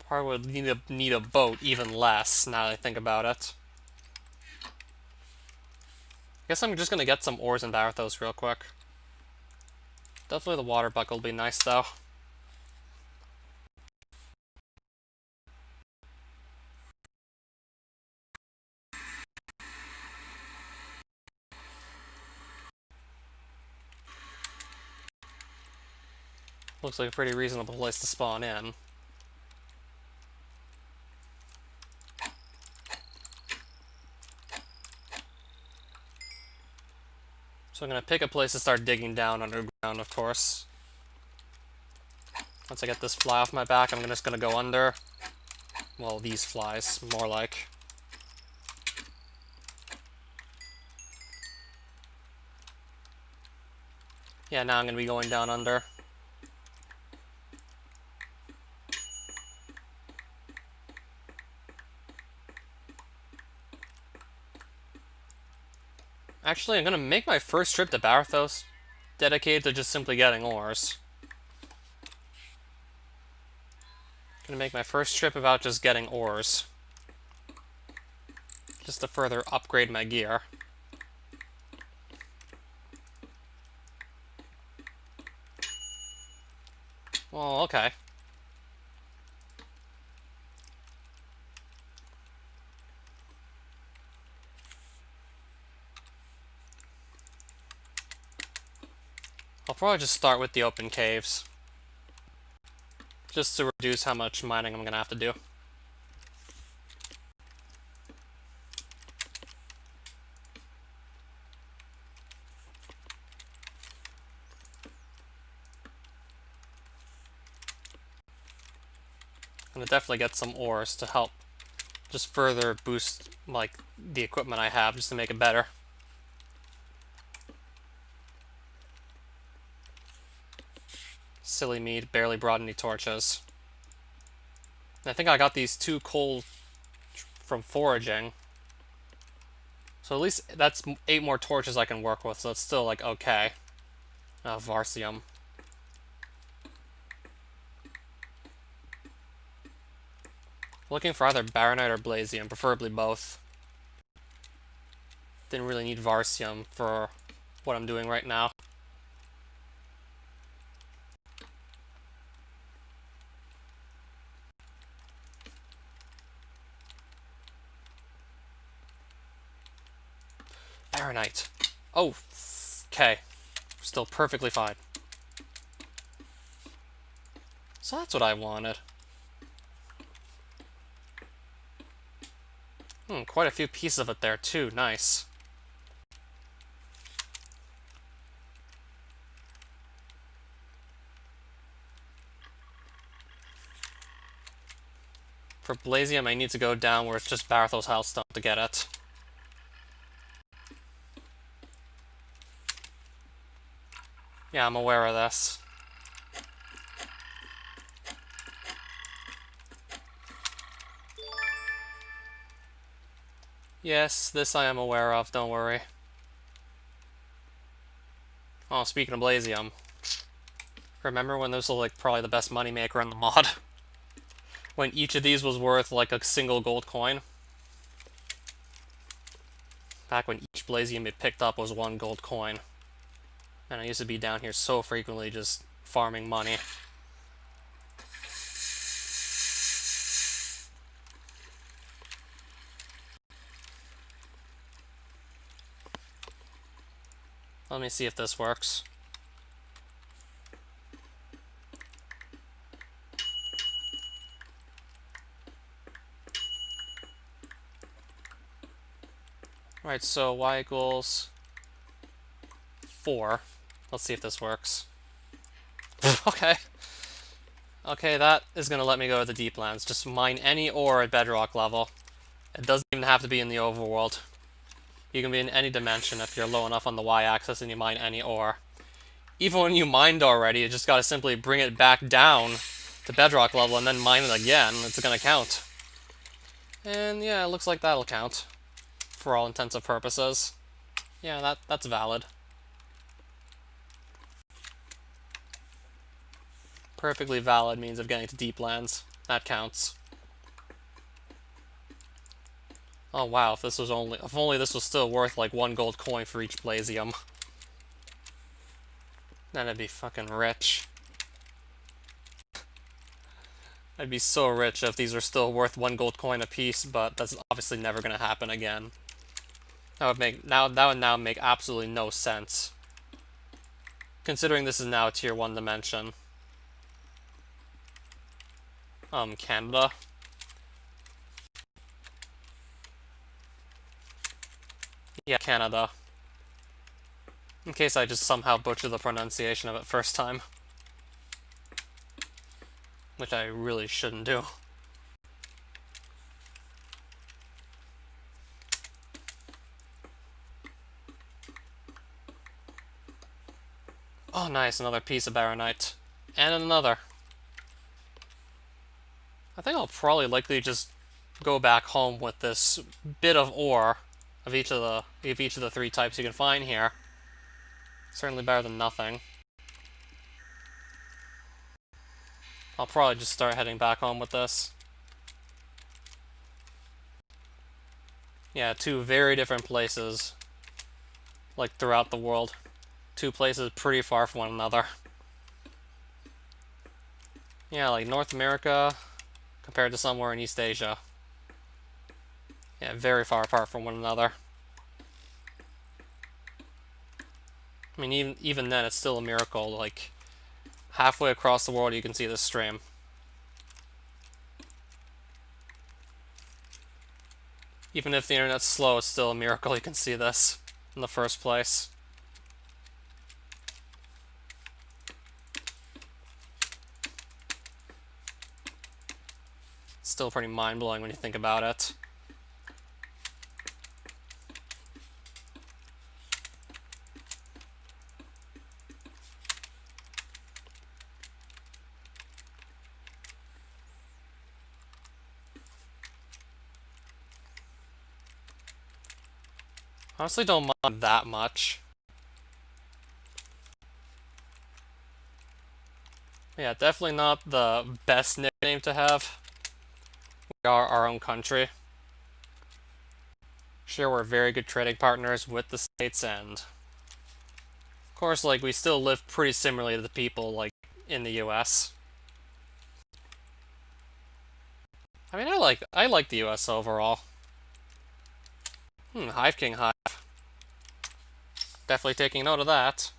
Probably would need a boat even less, now that I think about it. Guess I'm just gonna get some ores and Barathos real quick. Definitely the water bucket will be nice, though. Looks like a pretty reasonable place to spawn in. So I'm gonna pick a place to start digging down underground, of course. Once I get this fly off my back, I'm just gonna go under. Well, these flies, more like. Yeah, now I'm gonna be going down under. Actually, I'm gonna make my first trip to Barathos dedicated to just simply getting ores. Gonna make my first trip about just getting ores. Just to further upgrade my gear. Well, okay. I'll probably just start with the open caves. Just to reduce how much mining I'm gonna have to do. I'm gonna definitely get some ores to help just further boost like the equipment I have just to make it better. Silly me, barely brought any torches. And I think I got these 2 coal from foraging. So at least that's 8 more torches I can work with, so it's still like okay. Varsium. Looking for either Baronite or Blasium, preferably both. Didn't really need Varsium for what I'm doing right now. Baronite. Oh, okay. Still perfectly fine. So that's what I wanted. Quite a few pieces of it there too, nice. For Blasium, I need to go down where it's just Barathos Hellstone to get it. Yeah, I'm aware of this. Yes, this I am aware of, don't worry. Oh, speaking of Blasium, remember when this was like probably the best moneymaker in the mod? When each of these was worth like a single gold coin? Back when each Blasium it picked up was 1 gold coin. And I used to be down here so frequently just farming money. Let me see if this works. Alright, so y equals 4. Let's see if this works. Okay. Okay, that is going to let me go to the deep lands. Just mine any ore at bedrock level. It doesn't even have to be in the overworld. You can be in any dimension if you're low enough on the y-axis and you mine any ore. Even when you mined already, you just got to simply bring it back down to bedrock level and then mine it again. It's going to count. And yeah, it looks like that'll count. For all intents and purposes. Yeah, that's valid. Perfectly valid means of getting to deep lands. That counts. Oh wow, if only this was still worth like 1 gold coin for each Blasium. Then I'd be fucking rich. I'd be so rich if these were still worth 1 gold coin apiece, but that's obviously never gonna happen again. That would now make absolutely no sense. Considering this is now a tier 1 dimension. Canada. Yeah, Canada. In case I just somehow butcher the pronunciation of it first time. which I really shouldn't do. Oh, nice, another piece of baronite. And another. I think I'll probably likely just go back home with this bit of ore of each of the three types you can find here. Certainly better than nothing. I'll probably just start heading back home with this. Yeah, two very different places, like throughout the world. Two places pretty far from one another. Yeah, like North America compared to somewhere in East Asia. Yeah, very far apart from one another. I mean, even then, it's still a miracle. Like, halfway across the world, you can see this stream. Even if the internet's slow, it's still a miracle you can see this in the first place. It's still pretty mind-blowing when you think about it. Honestly, don't mind that much. Yeah, definitely not the best nickname to have. We are our own country. Sure, we're very good trading partners with the States, and of course, like, we still live pretty similarly to the people, like, in the US. I mean, I like the US overall. Hive King Hive. Definitely taking note of that.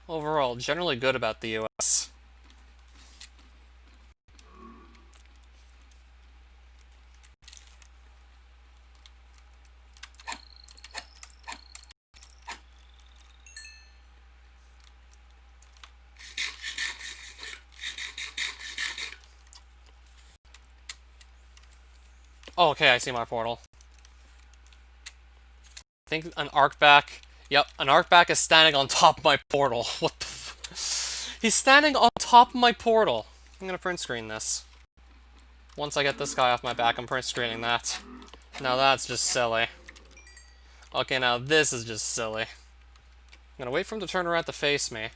Overall, generally good about the US. Oh, okay, I see my portal. I think an Arcback... Yep, an Arcback is standing on top of my portal. What the He's standing on top of my portal. I'm gonna print screen this. Once I get this guy off my back, I'm print screening that. Now that's just silly. Okay, now this is just silly. I'm gonna wait for him to turn around to face me.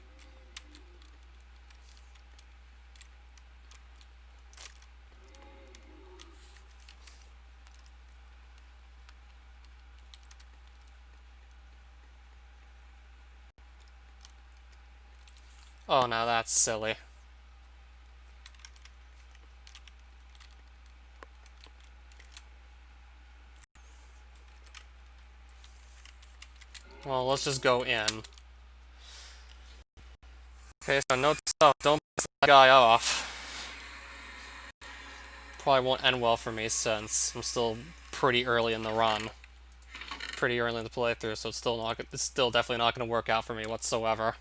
Oh, now that's silly. Well, let's just go in. Okay, so note to self, don't piss that guy off. Probably won't end well for me since I'm still pretty early in the run. Pretty early in the playthrough, so it's still definitely not going to work out for me whatsoever.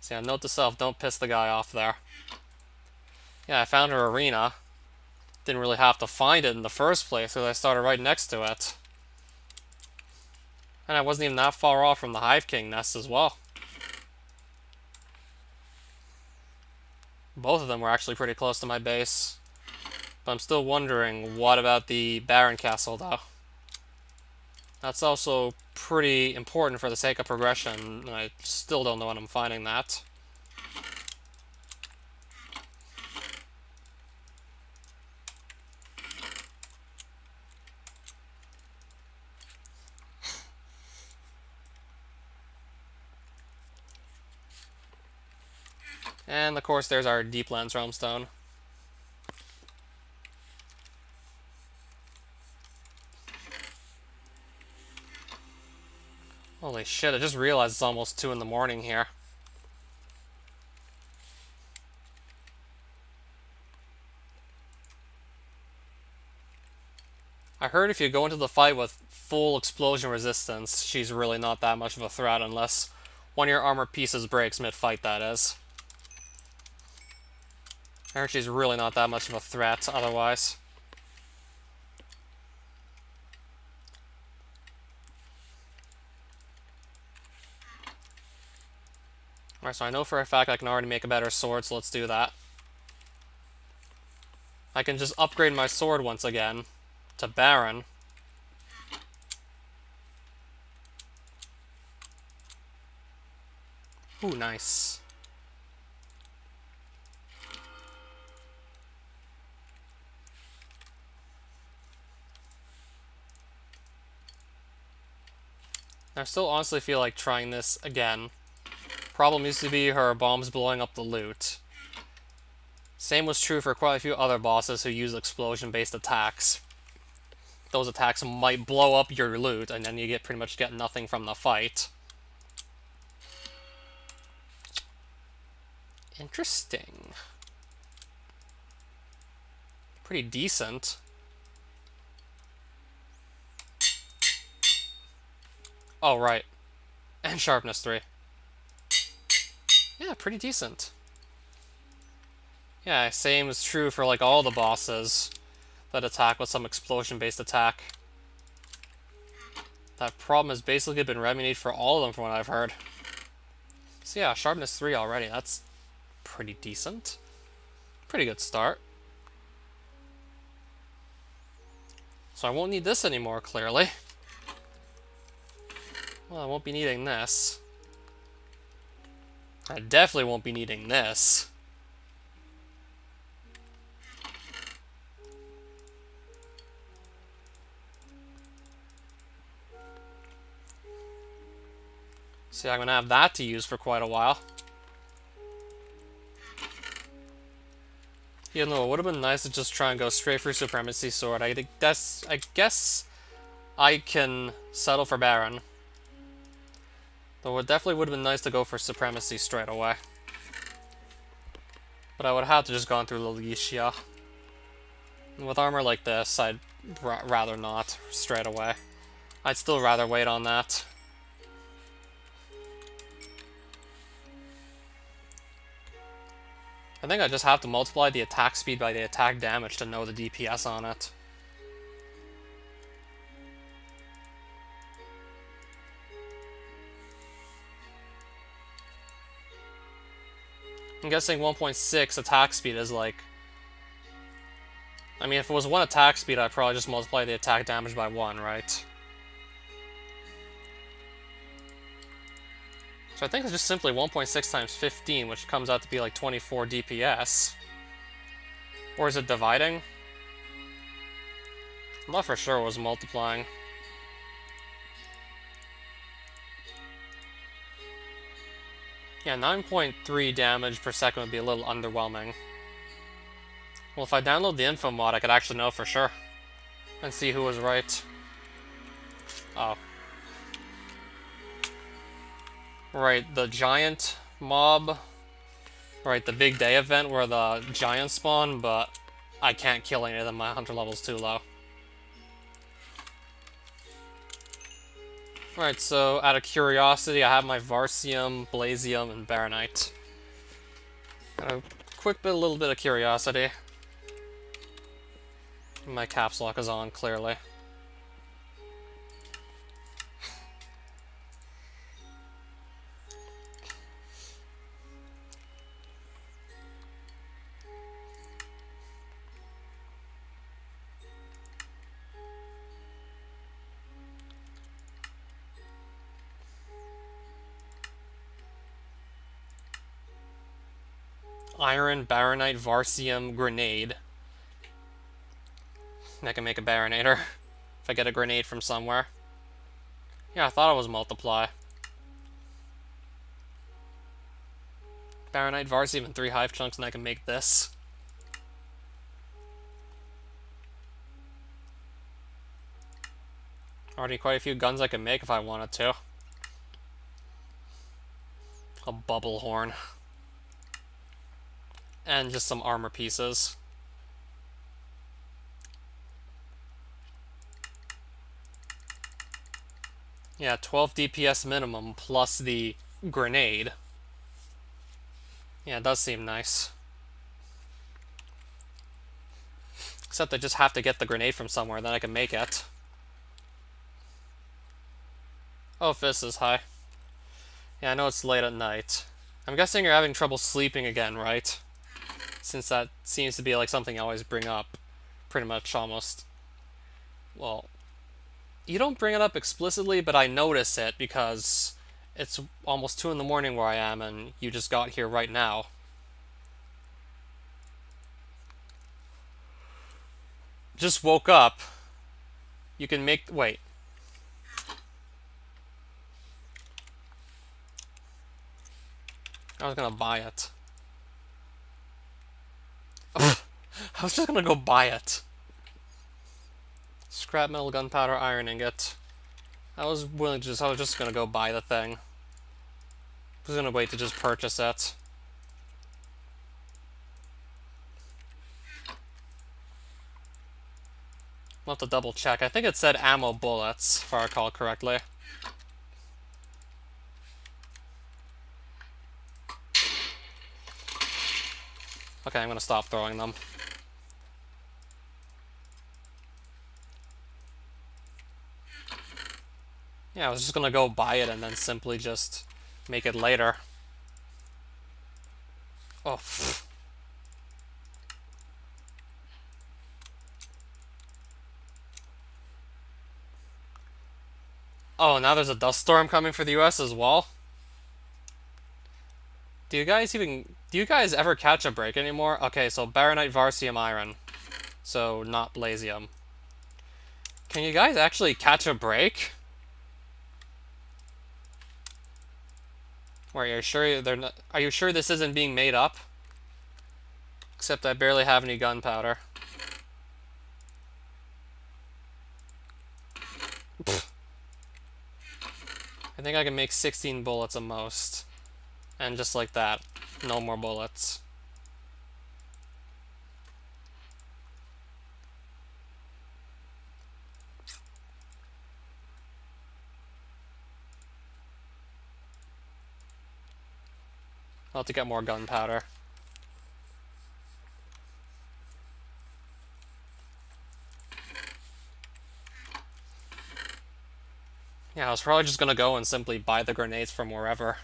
So yeah, note to self, don't piss the guy off there. Yeah, I found her arena. Didn't really have to find it in the first place because I started right next to it. And I wasn't even that far off from the Hive King nest as well. Both of them were actually pretty close to my base. But I'm still wondering, what about the Baron Castle, though? That's also pretty important for the sake of progression, and I still don't know when I'm finding that. And of course there's our Deeplands Realm Stone. Holy shit, I just realized it's almost 2 in the morning here. I heard if you go into the fight with full explosion resistance, she's really not that much of a threat unless one of your armor pieces breaks mid-fight, that is. I heard she's really not that much of a threat otherwise. Alright, so I know for a fact I can already make a better sword, so let's do that. I can just upgrade my sword once again to Baron. Ooh, nice. I still honestly feel like trying this again. Problem used to be her bombs blowing up the loot. Same was true for quite a few other bosses who use explosion-based attacks. Those attacks might blow up your loot, and then you pretty much get nothing from the fight. Interesting. Pretty decent. Oh, right. And sharpness 3. Yeah, pretty decent. Yeah, same is true for like all the bosses that attack with some explosion-based attack. That problem has basically been remedied for all of them from what I've heard. So yeah, sharpness 3 already. That's pretty decent. Pretty good start. So I won't need this anymore, clearly. Well, I won't be needing this. I definitely won't be needing this. See, I'm gonna have that to use for quite a while. You know, it would have been nice to just try and go straight for Supremacy Sword. I guess I can settle for Baron. Though it definitely would have been nice to go for Supremacy straight away. But I would have to just gone through Lalicia. And with armor like this, I'd rather not straight away. I'd still rather wait on that. I think I just have to multiply the attack speed by the attack damage to know the DPS on it. I'm guessing 1.6 attack speed is like... I mean, if it was 1 attack speed, I'd probably just multiply the attack damage by 1, right? So I think it's just simply 1.6 times 15, which comes out to be like 24 DPS. Or is it dividing? I'm not for sure it was multiplying. Yeah, 9.3 damage per second would be a little underwhelming. Well, if I download the info mod, I could actually know for sure. And see who was right. Oh. Right, the giant mob. Right, the big day event where the giants spawn, but I can't kill any of them, my hunter level's too low. Alright, so out of curiosity, I have my Varsium, Blazium, and Baronite. A little bit of curiosity. My caps lock is on, clearly. Iron, Baronite, Varsium, Grenade. And I can make a Baronator if I get a grenade from somewhere. Yeah, I thought it was multiply. Baronite, Varsium, and 3 Hive Chunks, and I can make this. Already quite a few guns I can make if I wanted to. A bubble horn. And just some armor pieces. Yeah, 12 DPS minimum plus the grenade. Yeah, it does seem nice. Except I just have to get the grenade from somewhere, then I can make it. Oh, Fist is high. Yeah, I know it's late at night. I'm guessing you're having trouble sleeping again, right? Since that seems to be like something I always bring up. Pretty much almost. Well, you don't bring it up explicitly, but I notice it because it's almost 2 in the morning where I am and you just got here right now. Just woke up. You can make... Wait. I was gonna buy it. I was just gonna go buy it. Scrap metal, gunpowder, iron ingot. I was just gonna go buy the thing. I was gonna wait to just purchase it. I'll have to double check. I think it said ammo bullets, if I recall correctly. Okay, I'm gonna stop throwing them. Yeah, I was just gonna go buy it and then simply just make it later. Oh, pfft. Oh, now there's a dust storm coming for the US as well? Do you guys ever catch a break anymore? Okay, so Baronite, Varsium, Iron. So, not Blasium. Can you guys actually catch a break? Wait, are you sure this isn't being made up? Except I barely have any gunpowder. I think I can make 16 bullets at most. And just like that, no more bullets. I'll have to get more gunpowder. Yeah, I was probably just gonna go and simply buy the grenades from wherever.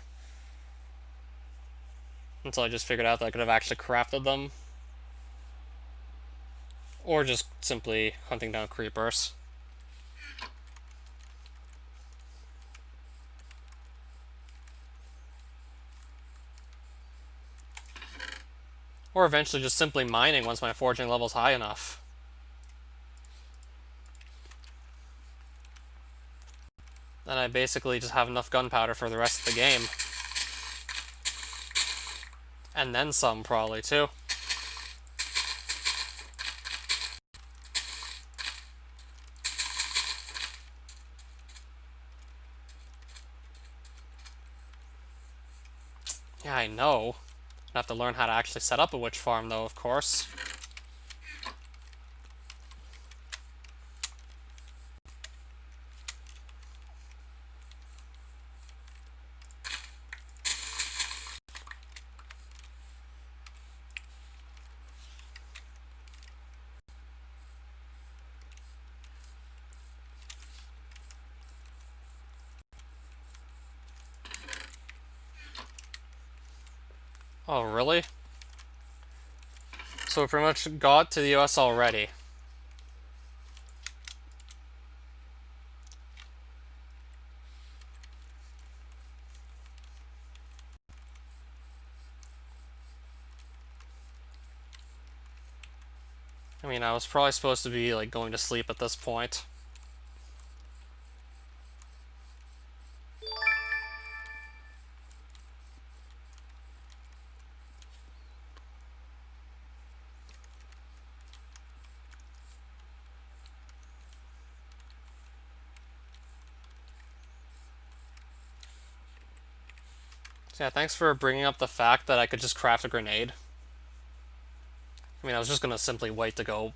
Until I just figured out that I could have actually crafted them. Or just simply hunting down creepers. Or eventually just simply mining once my foraging level's high enough. Then I basically just have enough gunpowder for the rest of the game. And then some, probably, too. Yeah, I know. I have to learn how to actually set up a witch farm, though, of course. Oh, really? So we pretty much got to the US already. I mean, I was probably supposed to be, like, going to sleep at this point. So yeah, thanks for bringing up the fact that I could just craft a grenade. I mean, I was just gonna simply wait to go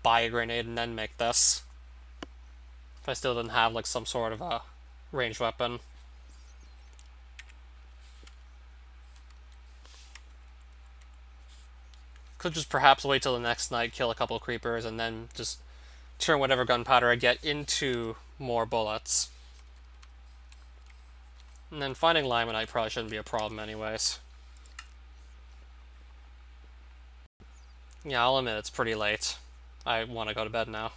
buy a grenade and then make this. If I still didn't have, like, some sort of a ranged weapon. Could just perhaps wait till the next night, kill a couple creepers, and then just turn whatever gunpowder I get into more bullets. And then finding limonite probably shouldn't be a problem anyways. Yeah, I'll admit it's pretty late. I want to go to bed now.